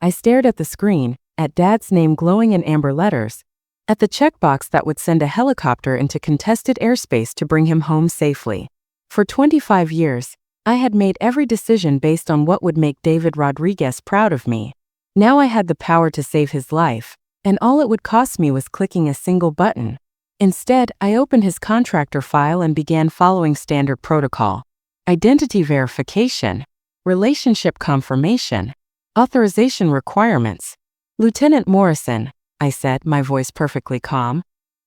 I stared at the screen, at Dad's name glowing in amber letters, at the checkbox that would send a helicopter into contested airspace to bring him home safely. For 25 years, I had made every decision based on what would make David Rodriguez proud of me. Now I had the power to save his life, and all it would cost me was clicking a single button. Instead, I opened his contractor file and began following standard protocol. Identity verification, relationship confirmation, authorization requirements. Lieutenant Morrison, I said, my voice perfectly calm.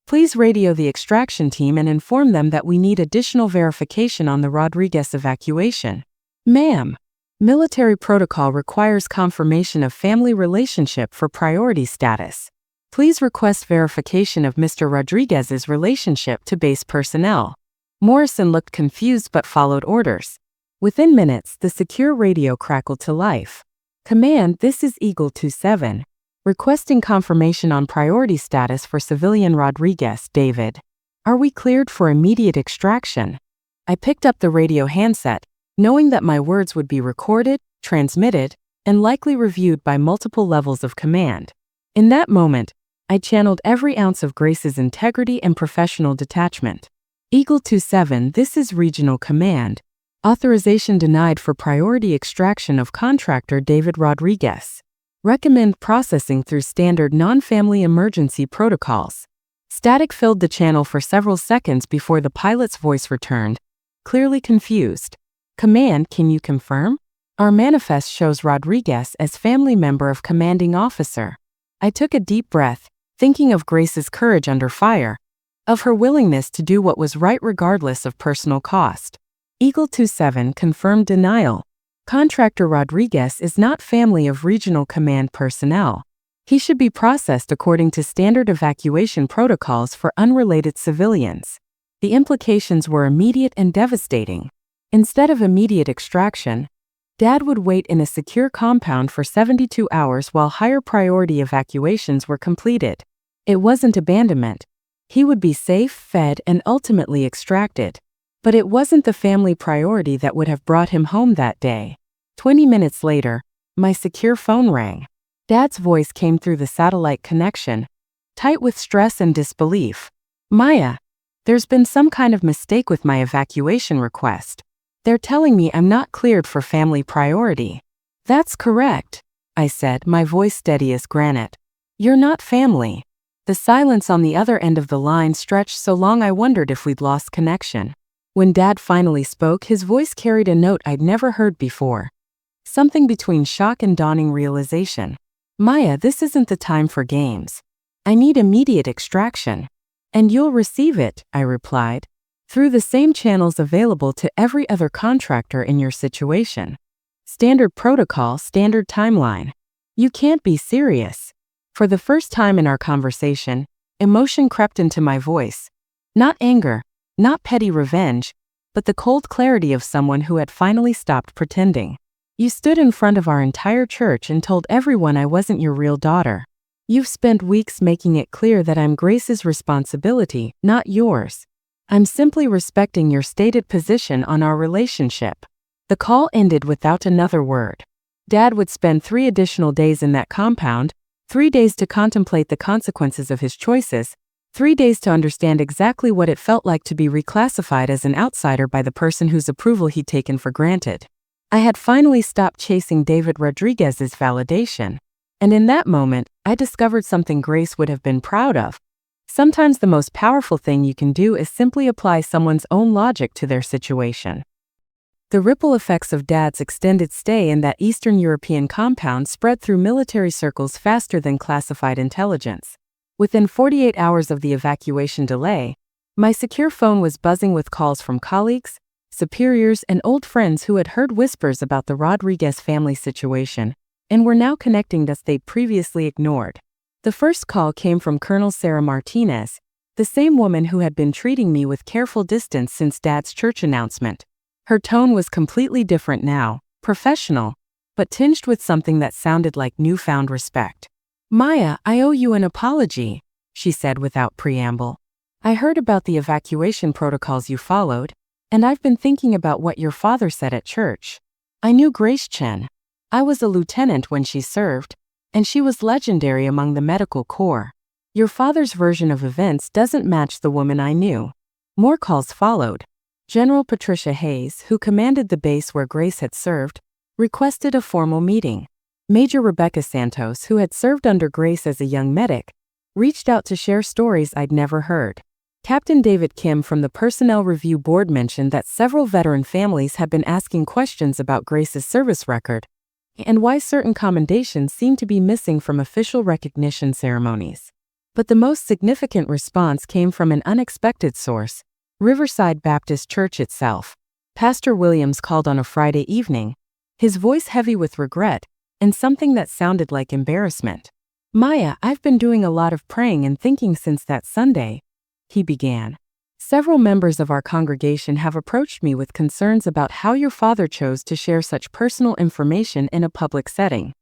Please radio the extraction team and inform them that we need additional verification on the Rodriguez evacuation. Ma'am, military protocol requires confirmation of family relationship for priority status. Please request verification of Mr. Rodriguez's relationship to base personnel. Morrison looked confused but followed orders. Within minutes, the secure radio crackled to life. Command, this is Eagle 27. Requesting confirmation on priority status for civilian Rodriguez, David. Are we cleared for immediate extraction? I picked up the radio handset, knowing that my words would be recorded, transmitted, and likely reviewed by multiple levels of command. In that moment, I channeled every ounce of Grace's integrity and professional detachment. Eagle 27, this is Regional Command. Authorization denied for priority extraction of contractor David Rodriguez. Recommend processing through standard non-family emergency protocols. Static filled the channel for several seconds before the pilot's voice returned, clearly confused. Command, can you confirm? Our manifest shows Rodriguez as family member of commanding officer. I took a deep breath, thinking of Grace's courage under fire, of her willingness to do what was right regardless of personal cost. Eagle 27 confirmed denial. Contractor Rodriguez is not family of Regional Command personnel. He should be processed according to standard evacuation protocols for unrelated civilians. The implications were immediate and devastating. Instead of immediate extraction, Dad would wait in a secure compound for 72 hours while higher priority evacuations were completed. It wasn't abandonment. He would be safe, fed, and ultimately extracted. But it wasn't the family priority that would have brought him home that day. 20 minutes later, my secure phone rang. Dad's voice came through the satellite connection, tight with stress and disbelief. Maya, there's been some kind of mistake with my evacuation request. They're telling me I'm not cleared for family priority. That's correct, I said, my voice steady as granite. You're not family. The silence on the other end of the line stretched so long I wondered if we'd lost connection. When Dad finally spoke, his voice carried a note I'd never heard before. Something between shock and dawning realization. Maya, this isn't the time for games. I need immediate extraction. And you'll receive it, I replied, through the same channels available to every other contractor in your situation. Standard protocol, standard timeline. You can't be serious. For the first time in our conversation, emotion crept into my voice. Not anger, not petty revenge, but the cold clarity of someone who had finally stopped pretending. You stood in front of our entire church and told everyone I wasn't your real daughter. You've spent weeks making it clear that I'm Grace's responsibility, not yours. I'm simply respecting your stated position on our relationship. The call ended without another word. Dad would spend 3 additional days in that compound, 3 days to contemplate the consequences of his choices, 3 days to understand exactly what it felt like to be reclassified as an outsider by the person whose approval he'd taken for granted. I had finally stopped chasing David Rodriguez's validation. And in that moment, I discovered something Grace would have been proud of. Sometimes the most powerful thing you can do is simply apply someone's own logic to their situation. The ripple effects of Dad's extended stay in that Eastern European compound spread through military circles faster than classified intelligence. Within 48 hours of the evacuation delay, my secure phone was buzzing with calls from colleagues, superiors, and old friends who had heard whispers about the Rodriguez family situation and were now connecting dots they'd previously ignored. The first call came from Colonel Sarah Martinez, the same woman who had been treating me with careful distance since Dad's church announcement. Her tone was completely different now, professional, but tinged with something that sounded like newfound respect. Maya, I owe you an apology, she said without preamble. I heard about the evacuation protocols you followed, and I've been thinking about what your father said at church. I knew Grace Chen. I was a lieutenant when she served, and she was legendary among the medical corps. Your father's version of events doesn't match the woman I knew. More calls followed. General Patricia Hayes, who commanded the base where Grace had served, requested a formal meeting. Major Rebecca Santos, who had served under Grace as a young medic, reached out to share stories I'd never heard. Captain David Kim from the Personnel Review Board mentioned that several veteran families had been asking questions about Grace's service record, and why certain commendations seem to be missing from official recognition ceremonies. But the most significant response came from an unexpected source, Riverside Baptist Church itself. Pastor Williams called on a Friday evening, his voice heavy with regret and something that sounded like embarrassment. "Maya, I've been doing a lot of praying and thinking since that Sunday," he began. "Several members of our congregation have approached me with concerns about how your father chose to share such personal information in a public setting.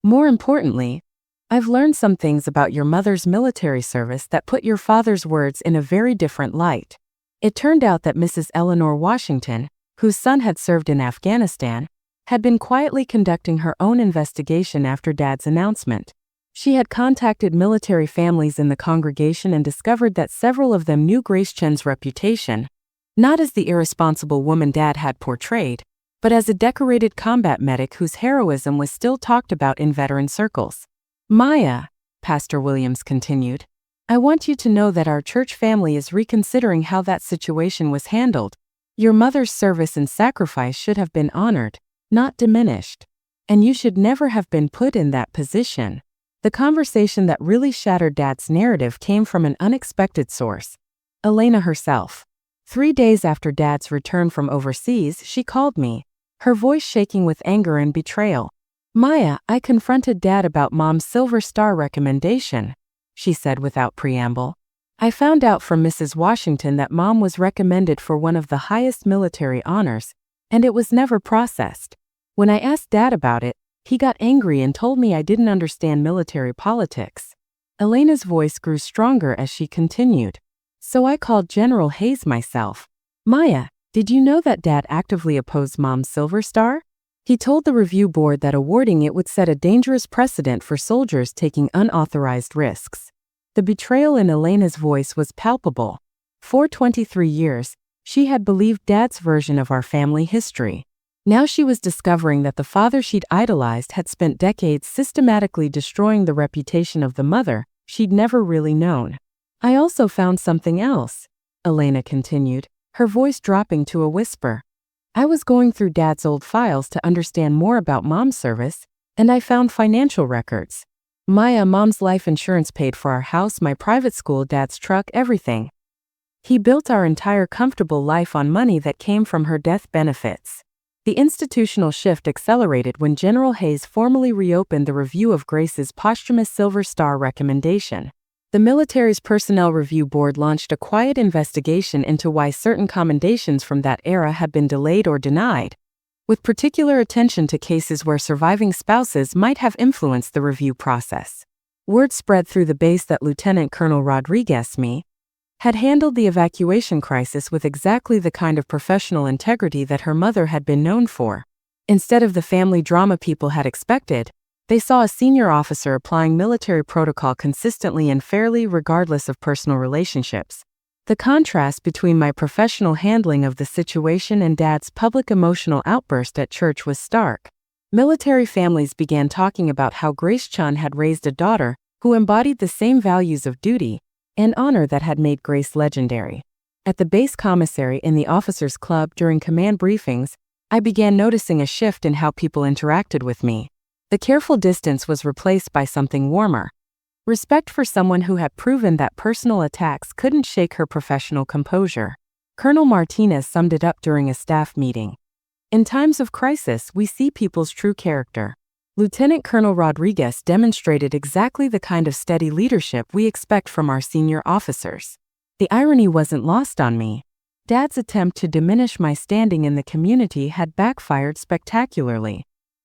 More importantly, I've learned some things about your mother's military service that put your father's words in a very different light. It turned out that Mrs. Eleanor Washington, whose son had served in Afghanistan, had been quietly conducting her own investigation after Dad's announcement. She had contacted military families in the congregation and discovered that several of them knew Grace Chen's reputation, not as the irresponsible woman Dad had portrayed, but as a decorated combat medic whose heroism was still talked about in veteran circles. Maya," Pastor Williams continued, "I want you to know that our church family is reconsidering how that situation was handled. Your mother's service and sacrifice should have been honored, not diminished. And you should never have been put in that position." The conversation that really shattered Dad's narrative came from an unexpected source, Elena herself. 3 days after Dad's return from overseas, she called me, her voice shaking with anger and betrayal. "Maya, I confronted Dad about Mom's Silver Star recommendation," she said without preamble. "I found out from Mrs. Washington that Mom was recommended for one of the highest military honors, and it was never processed. When I asked Dad about it, he got angry and told me I didn't understand military politics." Elena's voice grew stronger as she continued. "So I called General Hayes myself. Maya, did you know that Dad actively opposed Mom's Silver Star? He told the review board that awarding it would set a dangerous precedent for soldiers taking unauthorized risks." The betrayal in Elena's voice was palpable. For 23 years, she had believed Dad's version of our family history. Now she was discovering that the father she'd idolized had spent decades systematically destroying the reputation of the mother she'd never really known. "I also found something else," Elena continued, her voice dropping to a whisper. "I was going through Dad's old files to understand more about Mom's service, and I found financial records. Maya, Mom's life insurance paid for our house, my private school, Dad's truck, everything. He built our entire comfortable life on money that came from her death benefits." The institutional shift accelerated when General Hayes formally reopened the review of Grace's posthumous Silver Star recommendation. The military's Personnel Review Board launched a quiet investigation into why certain commendations from that era had been delayed or denied, with particular attention to cases where surviving spouses might have influenced the review process. Word spread through the base that Lieutenant Colonel Rodriguez had handled the evacuation crisis with exactly the kind of professional integrity that her mother had been known for. Instead of the family drama people had expected, they saw a senior officer applying military protocol consistently and fairly regardless of personal relationships. The contrast between my professional handling of the situation and Dad's public emotional outburst at church was stark. Military families began talking about how Grace Chen had raised a daughter who embodied the same values of duty and honor that had made Grace legendary. At the base commissary in the officers' club during command briefings, I began noticing a shift in how people interacted with me. The careful distance was replaced by something warmer. Respect for someone who had proven that personal attacks couldn't shake her professional composure. Colonel Martinez summed it up during a staff meeting. "In times of crisis, we see people's true character." Lieutenant Colonel Rodriguez demonstrated exactly the kind of steady leadership we expect from our senior officers. The irony wasn't lost on me. Dad's attempt to diminish my standing in the community had backfired spectacularly.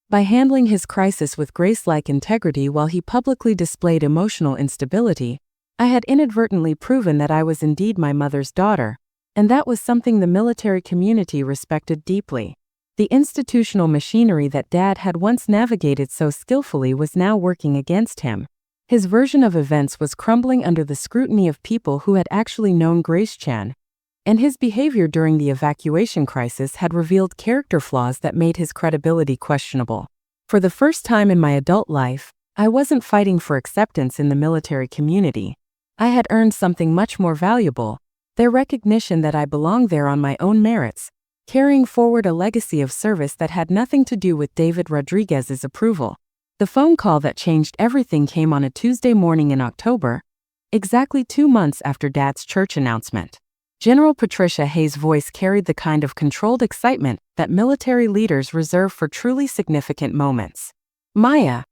By handling his crisis with grace-like integrity while he publicly displayed emotional instability, I had inadvertently proven that I was indeed my mother's daughter, and that was something the military community respected deeply. The institutional machinery that Dad had once navigated so skillfully was now working against him. His version of events was crumbling under the scrutiny of people who had actually known Grace Chen, and his behavior during the evacuation crisis had revealed character flaws that made his credibility questionable. For the first time in my adult life, I wasn't fighting for acceptance in the military community. I had earned something much more valuable, their recognition that I belonged there on my own merits, carrying forward a legacy of service that had nothing to do with David Rodriguez's approval. The phone call that changed everything came on a Tuesday morning in October, exactly 2 months after Dad's church announcement. General Patricia Hayes' voice carried the kind of controlled excitement that military leaders reserve for truly significant moments. Maya,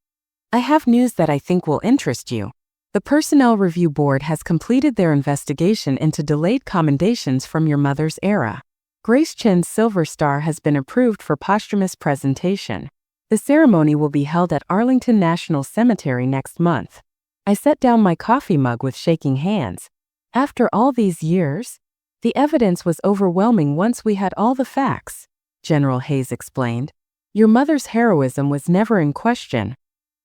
I have news that I think will interest you. The Personnel Review Board has completed their investigation into delayed commendations from your mother's era. Grace Chen's Silver Star has been approved for posthumous presentation. The ceremony will be held at Arlington National Cemetery next month. I set down my coffee mug with shaking hands. After all these years? The evidence was overwhelming once we had all the facts, General Hayes explained. Your mother's heroism was never in question.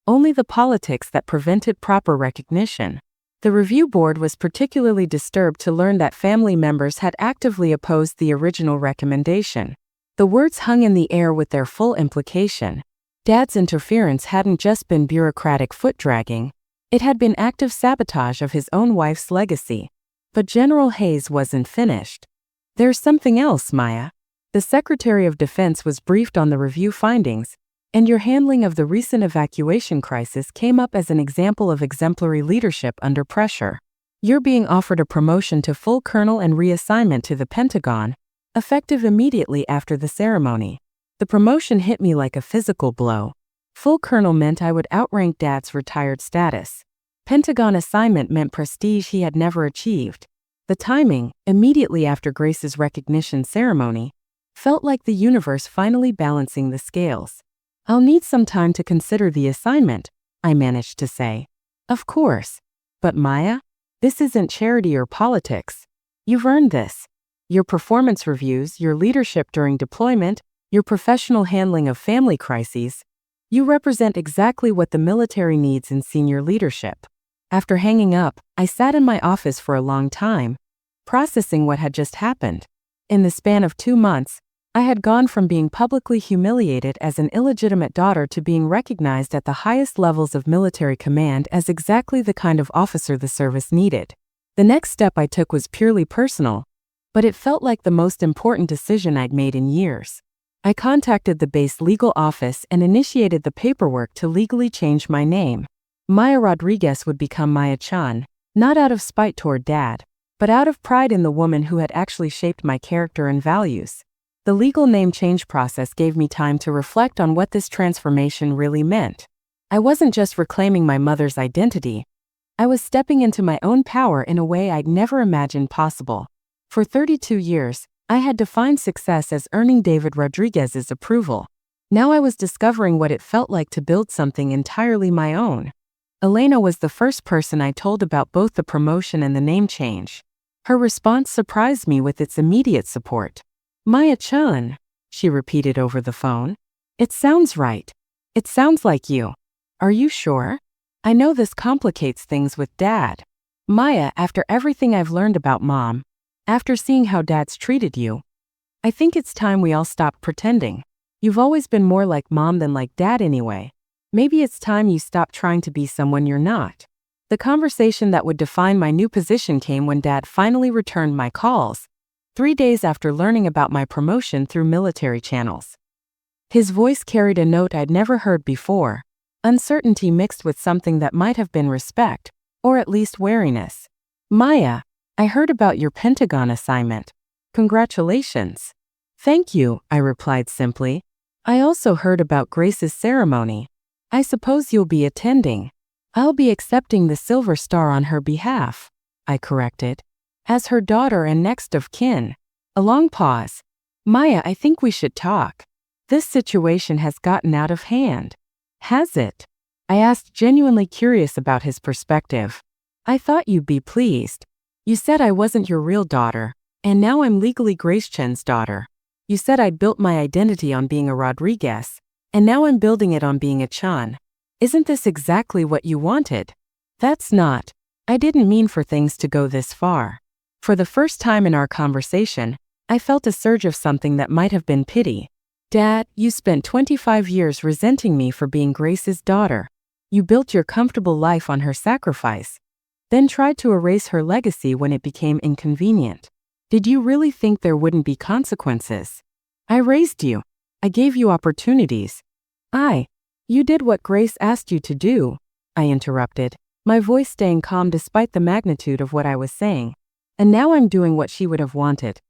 Only the politics that prevented proper recognition. The review board was particularly disturbed to learn that family members had actively opposed the original recommendation. The words hung in the air with their full implication. Dad's interference hadn't just been bureaucratic foot-dragging. It had been active sabotage of his own wife's legacy. But General Hayes wasn't finished. There's something else, Maya. The Secretary of Defense was briefed on the review findings, and your handling of the recent evacuation crisis came up as an example of exemplary leadership under pressure. You're being offered a promotion to full colonel and reassignment to the Pentagon, effective immediately after the ceremony. The promotion hit me like a physical blow. Full colonel meant I would outrank Dad's retired status. Pentagon assignment meant prestige he had never achieved. The timing, immediately after Grace's recognition ceremony, felt like the universe finally balancing the scales. I'll need some time to consider the assignment, I managed to say. Of course. But Maya, this isn't charity or politics. You've earned this. Your performance reviews, your leadership during deployment, your professional handling of family crises. You represent exactly what the military needs in senior leadership. After hanging up, I sat in my office for a long time, processing what had just happened. In the span of 2 months, I had gone from being publicly humiliated as an illegitimate daughter to being recognized at the highest levels of military command as exactly the kind of officer the service needed. The next step I took was purely personal, but it felt like the most important decision I'd made in years. I contacted the base legal office and initiated the paperwork to legally change my name. Maya Rodriguez would become Maya Chan, not out of spite toward Dad, but out of pride in the woman who had actually shaped my character and values. The legal name change process gave me time to reflect on what this transformation really meant. I wasn't just reclaiming my mother's identity. I was stepping into my own power in a way I'd never imagined possible. For 32 years, I had defined success as earning David Rodriguez's approval. Now I was discovering what it felt like to build something entirely my own. Elena was the first person I told about both the promotion and the name change. Her response surprised me with its immediate support. Maya Chan, she repeated over the phone. It sounds right. It sounds like you. Are you sure? I know this complicates things with Dad. Maya, after everything I've learned about Mom, after seeing how Dad's treated you, I think it's time we all stop pretending. You've always been more like Mom than like Dad anyway. Maybe it's time you stop trying to be someone you're not. The conversation that would define my new position came when Dad finally returned my calls, 3 days after learning about my promotion through military channels. His voice carried a note I'd never heard before, uncertainty mixed with something that might have been respect, or at least wariness. Maya, I heard about your Pentagon assignment. Congratulations. Thank you, I replied simply. I also heard about Grace's ceremony. I suppose you'll be attending. I'll be accepting the Silver Star on her behalf, I corrected. As her daughter and next of kin. A long pause. Maya, I think we should talk. This situation has gotten out of hand. Has it? I asked, genuinely curious about his perspective. I thought you'd be pleased. You said I wasn't your real daughter, and now I'm legally Grace Chen's daughter. You said I'd built my identity on being a Rodriguez, and now I'm building it on being a Chan. Isn't this exactly what you wanted? That's not. I didn't mean for things to go this far. For the first time in our conversation, I felt a surge of something that might have been pity. Dad, you spent 25 years resenting me for being Grace's daughter. You built your comfortable life on her sacrifice, then tried to erase her legacy when it became inconvenient. Did you really think there wouldn't be consequences? I raised you. I gave you opportunities. You did what Grace asked you to do, I interrupted, my voice staying calm despite the magnitude of what I was saying. And now I'm doing what she would have wanted.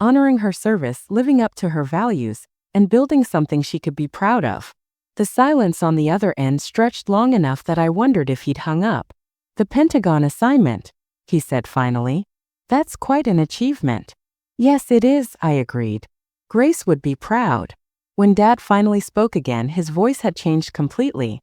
Honoring her service, living up to her values, and building something she could be proud of. The silence on the other end stretched long enough that I wondered if he'd hung up. The Pentagon assignment, he said finally. That's quite an achievement. Yes, it is, I agreed. Grace would be proud. When Dad finally spoke again, his voice had changed completely.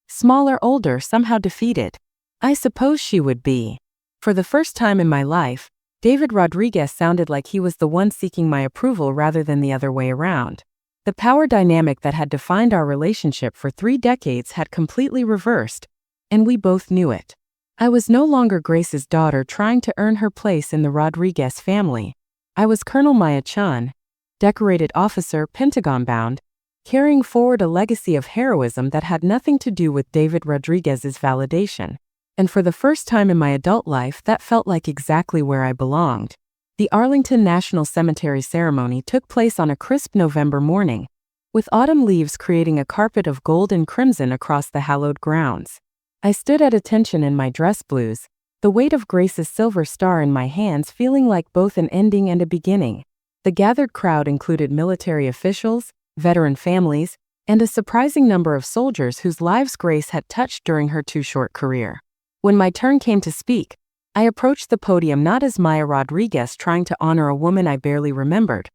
Smaller, older, somehow defeated. I suppose she would be. For the first time in my life, David Rodriguez sounded like he was the one seeking my approval rather than the other way around. The power dynamic that had defined our relationship for 3 decades had completely reversed, and we both knew it. I was no longer Grace's daughter trying to earn her place in the Rodriguez family. I was Colonel Maya Chun, decorated officer, Pentagon-bound, carrying forward a legacy of heroism that had nothing to do with David Rodriguez's validation. And for the first time in my adult life, that felt like exactly where I belonged. The Arlington National Cemetery ceremony took place on a crisp November morning, with autumn leaves creating a carpet of gold and crimson across the hallowed grounds. I stood at attention in my dress blues, the weight of Grace's silver star in my hands feeling like both an ending and a beginning. The gathered crowd included military officials, veteran families, and a surprising number of soldiers whose lives Grace had touched during her too short career. When my turn came to speak, I approached the podium not as Maya Rodriguez trying to honor a woman I barely remembered,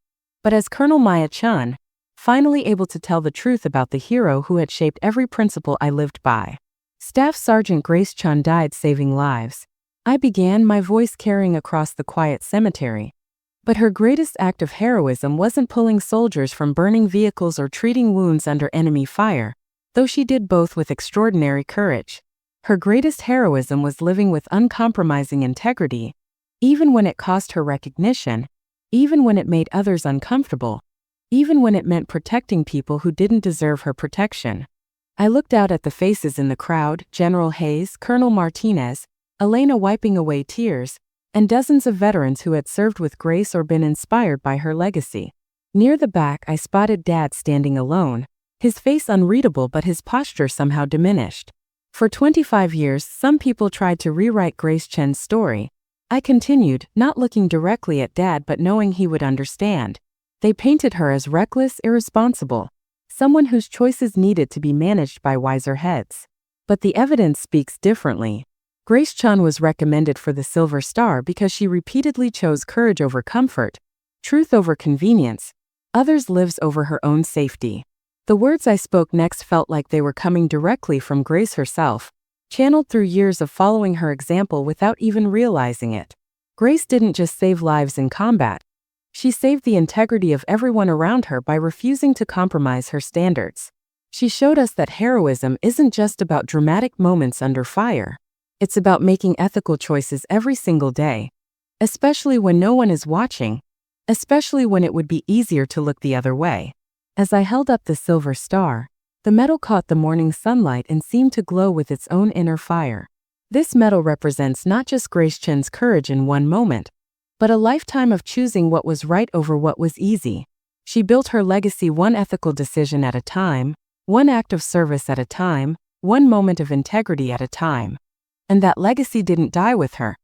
but as Colonel Maya Chun, finally able to tell the truth about the hero who had shaped every principle I lived by. Staff Sergeant Grace Chun died saving lives. I began, my voice carrying across the quiet cemetery. But her greatest act of heroism wasn't pulling soldiers from burning vehicles or treating wounds under enemy fire, though she did both with extraordinary courage. Her greatest heroism was living with uncompromising integrity, even when it cost her recognition, even when it made others uncomfortable, even when it meant protecting people who didn't deserve her protection. I looked out at the faces in the crowd, General Hayes, Colonel Martinez, Elena wiping away tears, and dozens of veterans who had served with Grace or been inspired by her legacy. Near the back, I spotted Dad standing alone, his face unreadable but his posture somehow diminished. For 25 years, some people tried to rewrite Grace Chen's story. I continued, not looking directly at Dad but knowing he would understand. They painted her as reckless, irresponsible, someone whose choices needed to be managed by wiser heads. But the evidence speaks differently. Grace Chun was recommended for the Silver Star because she repeatedly chose courage over comfort, truth over convenience, others' lives over her own safety. The words I spoke next felt like they were coming directly from Grace herself, channeled through years of following her example without even realizing it. Grace didn't just save lives in combat. She saved the integrity of everyone around her by refusing to compromise her standards. She showed us that heroism isn't just about dramatic moments under fire. It's about making ethical choices every single day, especially when no one is watching, especially when it would be easier to look the other way. As I held up the Silver Star, the metal caught the morning sunlight and seemed to glow with its own inner fire. This medal represents not just Grace Chen's courage in one moment, but a lifetime of choosing what was right over what was easy. She built her legacy one ethical decision at a time, one act of service at a time, one moment of integrity at a time. And that legacy didn't die with her.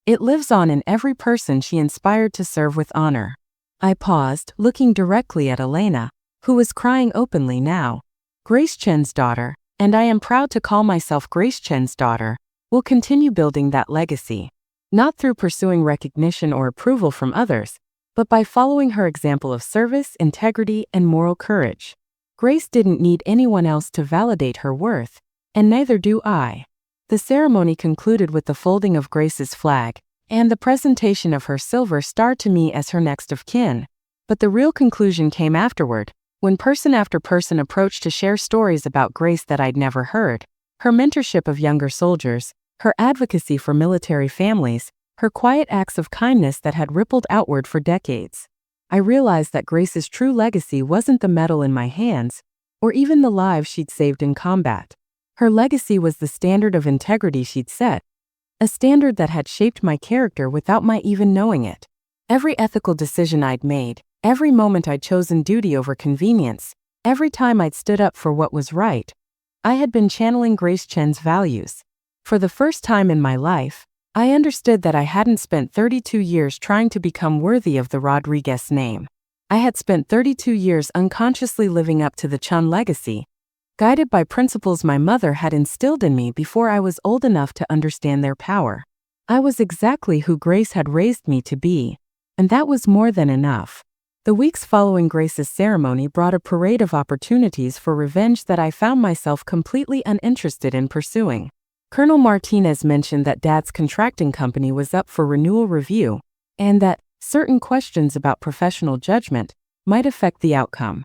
It lives on in every person she inspired to serve with honor. I paused, looking directly at Elena, who was crying openly now. Grace Chen's daughter, and I am proud to call myself Grace Chen's daughter, will continue building that legacy. Not through pursuing recognition or approval from others, but by following her example of service, integrity, and moral courage. Grace didn't need anyone else to validate her worth, and neither do I. The ceremony concluded with the folding of Grace's flag, and the presentation of her Silver Star to me as her next of kin. But the real conclusion came afterward, when person after person approached to share stories about Grace that I'd never heard. Her mentorship of younger soldiers, her advocacy for military families, her quiet acts of kindness that had rippled outward for decades. I realized that Grace's true legacy wasn't the medal in my hands, or even the lives she'd saved in combat. Her legacy was the standard of integrity she'd set, a standard that had shaped my character without my even knowing it. Every ethical decision I'd made, Every moment I'd chosen duty over convenience, every time I'd stood up for what was right, I had been channeling Grace Chen's values. For the first time in my life, I understood that I hadn't spent 32 years trying to become worthy of the Rodriguez name. I had spent 32 years unconsciously living up to the Chun legacy, guided by principles my mother had instilled in me before I was old enough to understand their power. I was exactly who Grace had raised me to be, and that was more than enough. The weeks following Grace's ceremony brought a parade of opportunities for revenge that I found myself completely uninterested in pursuing. Colonel Martinez mentioned that Dad's contracting company was up for renewal review, and that certain questions about professional judgment might affect the outcome.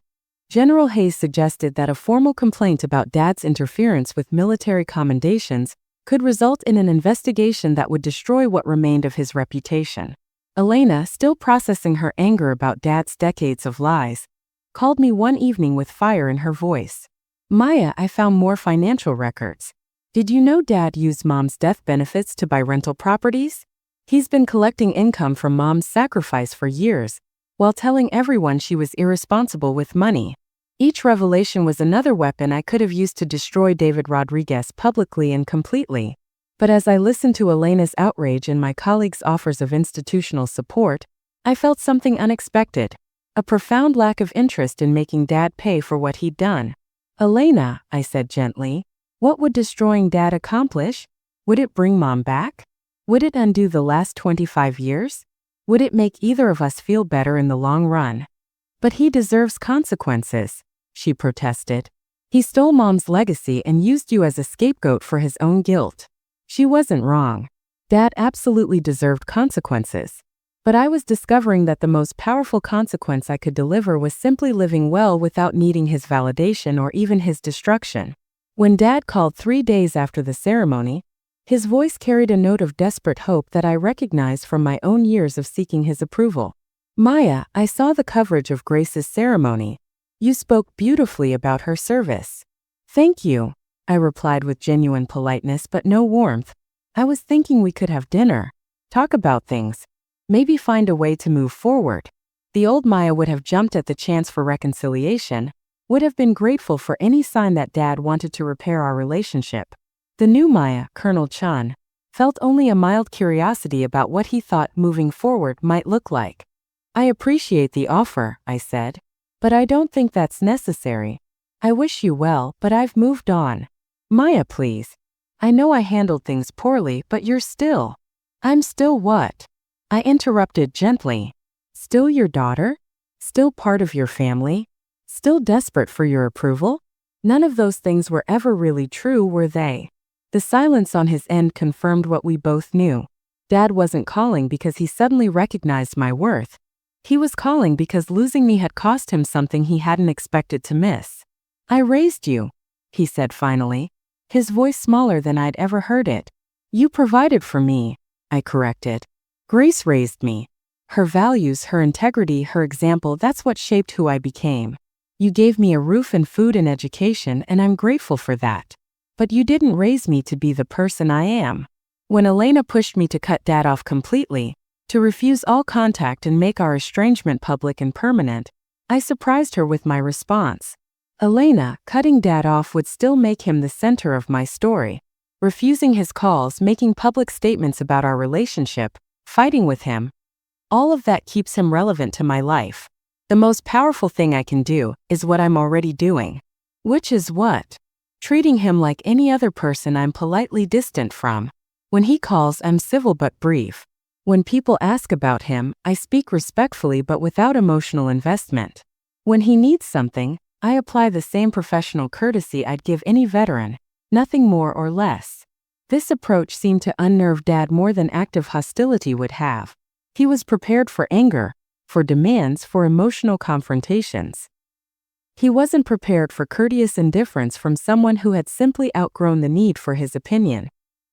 General Hayes suggested that a formal complaint about Dad's interference with military commendations could result in an investigation that would destroy what remained of his reputation. Elena, still processing her anger about Dad's decades of lies, called me one evening with fire in her voice. "Maya, I found more financial records. Did you know Dad used Mom's death benefits to buy rental properties? He's been collecting income from Mom's sacrifice for years, while telling everyone she was irresponsible with money." Each revelation was another weapon I could have used to destroy David Rodriguez publicly and completely. But as I listened to Elena's outrage and my colleagues' offers of institutional support, I felt something unexpected, a profound lack of interest in making Dad pay for what he'd done. "Elena," I said gently, "what would destroying Dad accomplish? Would it bring Mom back? Would it undo the last 25 years? Would it make either of us feel better in the long run?" "But he deserves consequences," she protested. "He stole Mom's legacy and used you as a scapegoat for his own guilt." She wasn't wrong. Dad absolutely deserved consequences. But I was discovering that the most powerful consequence I could deliver was simply living well without needing his validation or even his destruction. When Dad called 3 days after the ceremony, his voice carried a note of desperate hope that I recognized from my own years of seeking his approval. "Maya, I saw the coverage of Grace's ceremony. You spoke beautifully about her service." "Thank you," I replied with genuine politeness but no warmth. "I was thinking we could have dinner, talk about things, maybe find a way to move forward." The old Maya would have jumped at the chance for reconciliation, would have been grateful for any sign that Dad wanted to repair our relationship. The new Maya, Colonel Chun, felt only a mild curiosity about what he thought moving forward might look like. "I appreciate the offer," I said, "but I don't think that's necessary. I wish you well, but I've moved on." "Maya, please. I know I handled things poorly, but you're still—" "I'm still what?" I interrupted gently. "Still your daughter? Still part of your family? Still desperate for your approval?" None of those things were ever really true, were they? The silence on his end confirmed what we both knew. Dad wasn't calling because he suddenly recognized my worth. He was calling because losing me had cost him something he hadn't expected to miss. "I raised you," he said finally, his voice smaller than I'd ever heard it. "You provided for me," I corrected. "Grace raised me. Her values, her integrity, her example, that's what shaped who I became. You gave me a roof and food and education, and I'm grateful for that. But you didn't raise me to be the person I am." When Elena pushed me to cut Dad off completely, to refuse all contact and make our estrangement public and permanent, I surprised her with my response. "Elena, cutting Dad off would still make him the center of my story. Refusing his calls, making public statements about our relationship, fighting with him, all of that keeps him relevant to my life. The most powerful thing I can do is what I'm already doing." "Which is what?" "Treating him like any other person I'm politely distant from. When he calls, I'm civil but brief. When people ask about him, I speak respectfully but without emotional investment. When he needs something, I apply the same professional courtesy I'd give any veteran, nothing more or less." This approach seemed to unnerve Dad more than active hostility would have. He was prepared for anger, for demands, for emotional confrontations. He wasn't prepared for courteous indifference from someone who had simply outgrown the need for his opinion.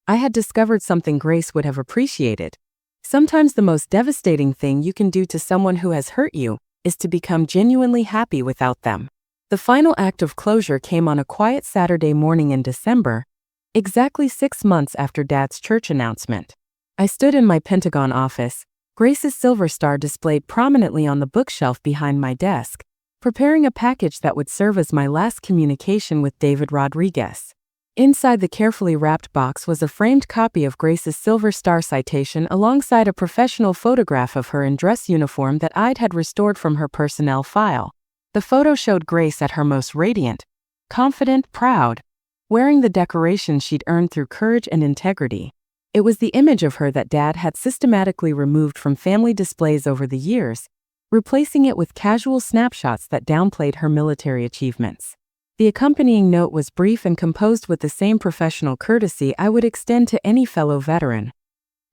I had discovered something Grace would have appreciated. Sometimes the most devastating thing you can do to someone who has hurt you is to become genuinely happy without them. The final act of closure came on a quiet Saturday morning in December, exactly 6 months after Dad's church announcement. I stood in my Pentagon office, Grace's silver star displayed prominently on the bookshelf behind my desk, preparing a package that would serve as my last communication with David Rodriguez. Inside the carefully wrapped box was a framed copy of Grace's silver star citation alongside a professional photograph of her in dress uniform that I'd had restored from her personnel file. The photo showed Grace at her most radiant, confident, proud, wearing the decoration she'd earned through courage and integrity. It was the image of her that Dad had systematically removed from family displays over the years, replacing it with casual snapshots that downplayed her military achievements. The accompanying note was brief and composed with the same professional courtesy I would extend to any fellow veteran.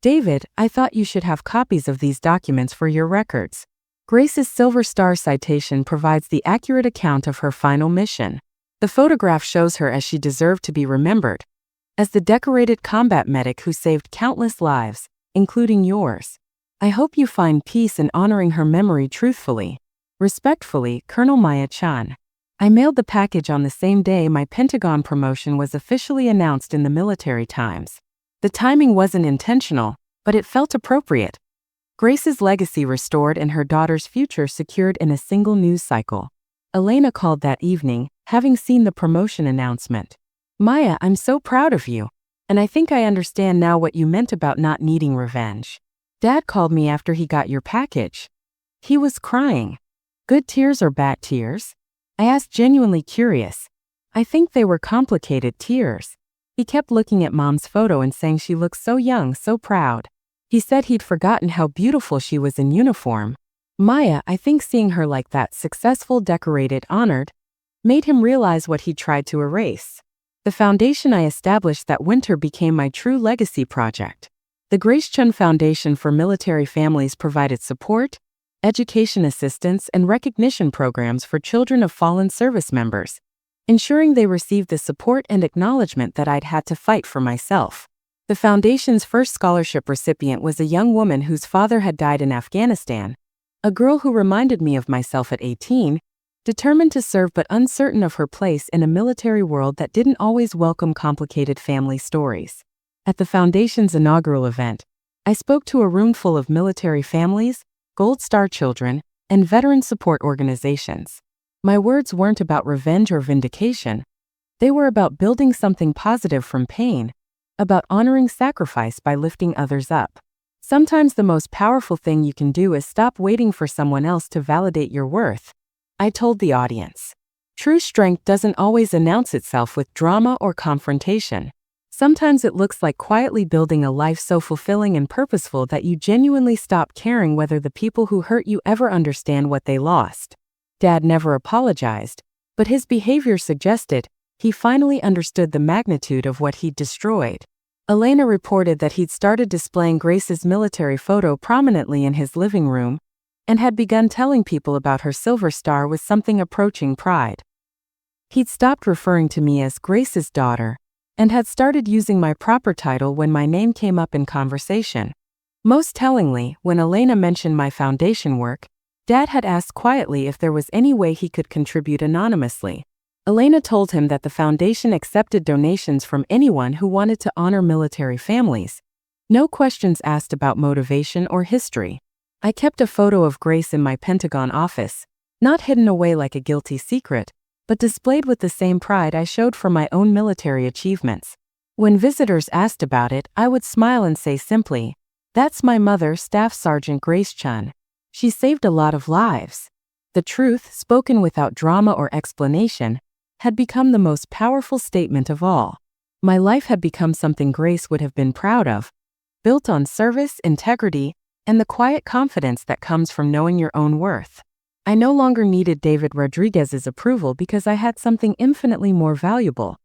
David, I thought you should have copies of these documents for your records. Grace's Silver Star citation provides the accurate account of her final mission. The photograph shows her as she deserved to be remembered, as the decorated combat medic who saved countless lives, including yours. I hope you find peace in honoring her memory truthfully. Respectfully, Colonel Maya Chan. I mailed the package on the same day my Pentagon promotion was officially announced in the Military Times. The timing wasn't intentional, but it felt appropriate. Grace's legacy restored and her daughter's future secured in a single news cycle. Elena called that evening, having seen the promotion announcement. Maya, I'm so proud of you. And I think I understand now what you meant about not needing revenge. Dad called me after he got your package. He was crying. Good tears or bad tears? I asked, genuinely curious. I think they were complicated tears. He kept looking at Mom's photo and saying she looked so young, so proud. He said he'd forgotten how beautiful she was in uniform. Maya, I think seeing her like that, successful, decorated, honored, made him realize what he tried to erase. The foundation I established that winter became my true legacy project. The Grace Chun Foundation for Military Families provided support, education assistance, and recognition programs for children of fallen service members, ensuring they received the support and acknowledgement that I'd had to fight for myself. The foundation's first scholarship recipient was a young woman whose father had died in Afghanistan, a girl who reminded me of myself at 18, determined to serve but uncertain of her place in a military world that didn't always welcome complicated family stories. At the foundation's inaugural event, I spoke to a room full of military families, Gold Star children, and veteran support organizations. My words weren't about revenge or vindication. They were about building something positive from pain, about honoring sacrifice by lifting others up. Sometimes the most powerful thing you can do is stop waiting for someone else to validate your worth, I told the audience. True strength doesn't always announce itself with drama or confrontation. Sometimes it looks like quietly building a life so fulfilling and purposeful that you genuinely stop caring whether the people who hurt you ever understand what they lost. Dad never apologized, but his behavior suggested he finally understood the magnitude of what he'd destroyed. Elena reported that he'd started displaying Grace's military photo prominently in his living room and had begun telling people about her silver star with something approaching pride. He'd stopped referring to me as Grace's daughter and had started using my proper title when my name came up in conversation. Most tellingly, when Elena mentioned my foundation work, Dad had asked quietly if there was any way he could contribute anonymously. Elena told him that the foundation accepted donations from anyone who wanted to honor military families. No questions asked about motivation or history. I kept a photo of Grace in my Pentagon office, not hidden away like a guilty secret, but displayed with the same pride I showed for my own military achievements. When visitors asked about it, I would smile and say simply, "That's my mother, Staff Sergeant Grace Chun. She saved a lot of lives." The truth, spoken without drama or explanation, had become the most powerful statement of all. My life had become something Grace would have been proud of, built on service, integrity, and the quiet confidence that comes from knowing your own worth. I no longer needed David Rodriguez's approval because I had something infinitely more valuable: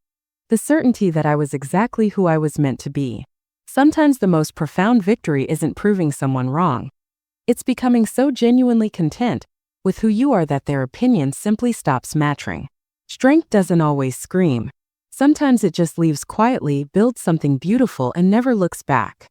the certainty that I was exactly who I was meant to be. Sometimes the most profound victory isn't proving someone wrong. It's becoming so genuinely content with who you are that their opinion simply stops mattering. Strength doesn't always scream. Sometimes it just leaves quietly, builds something beautiful, and never looks back.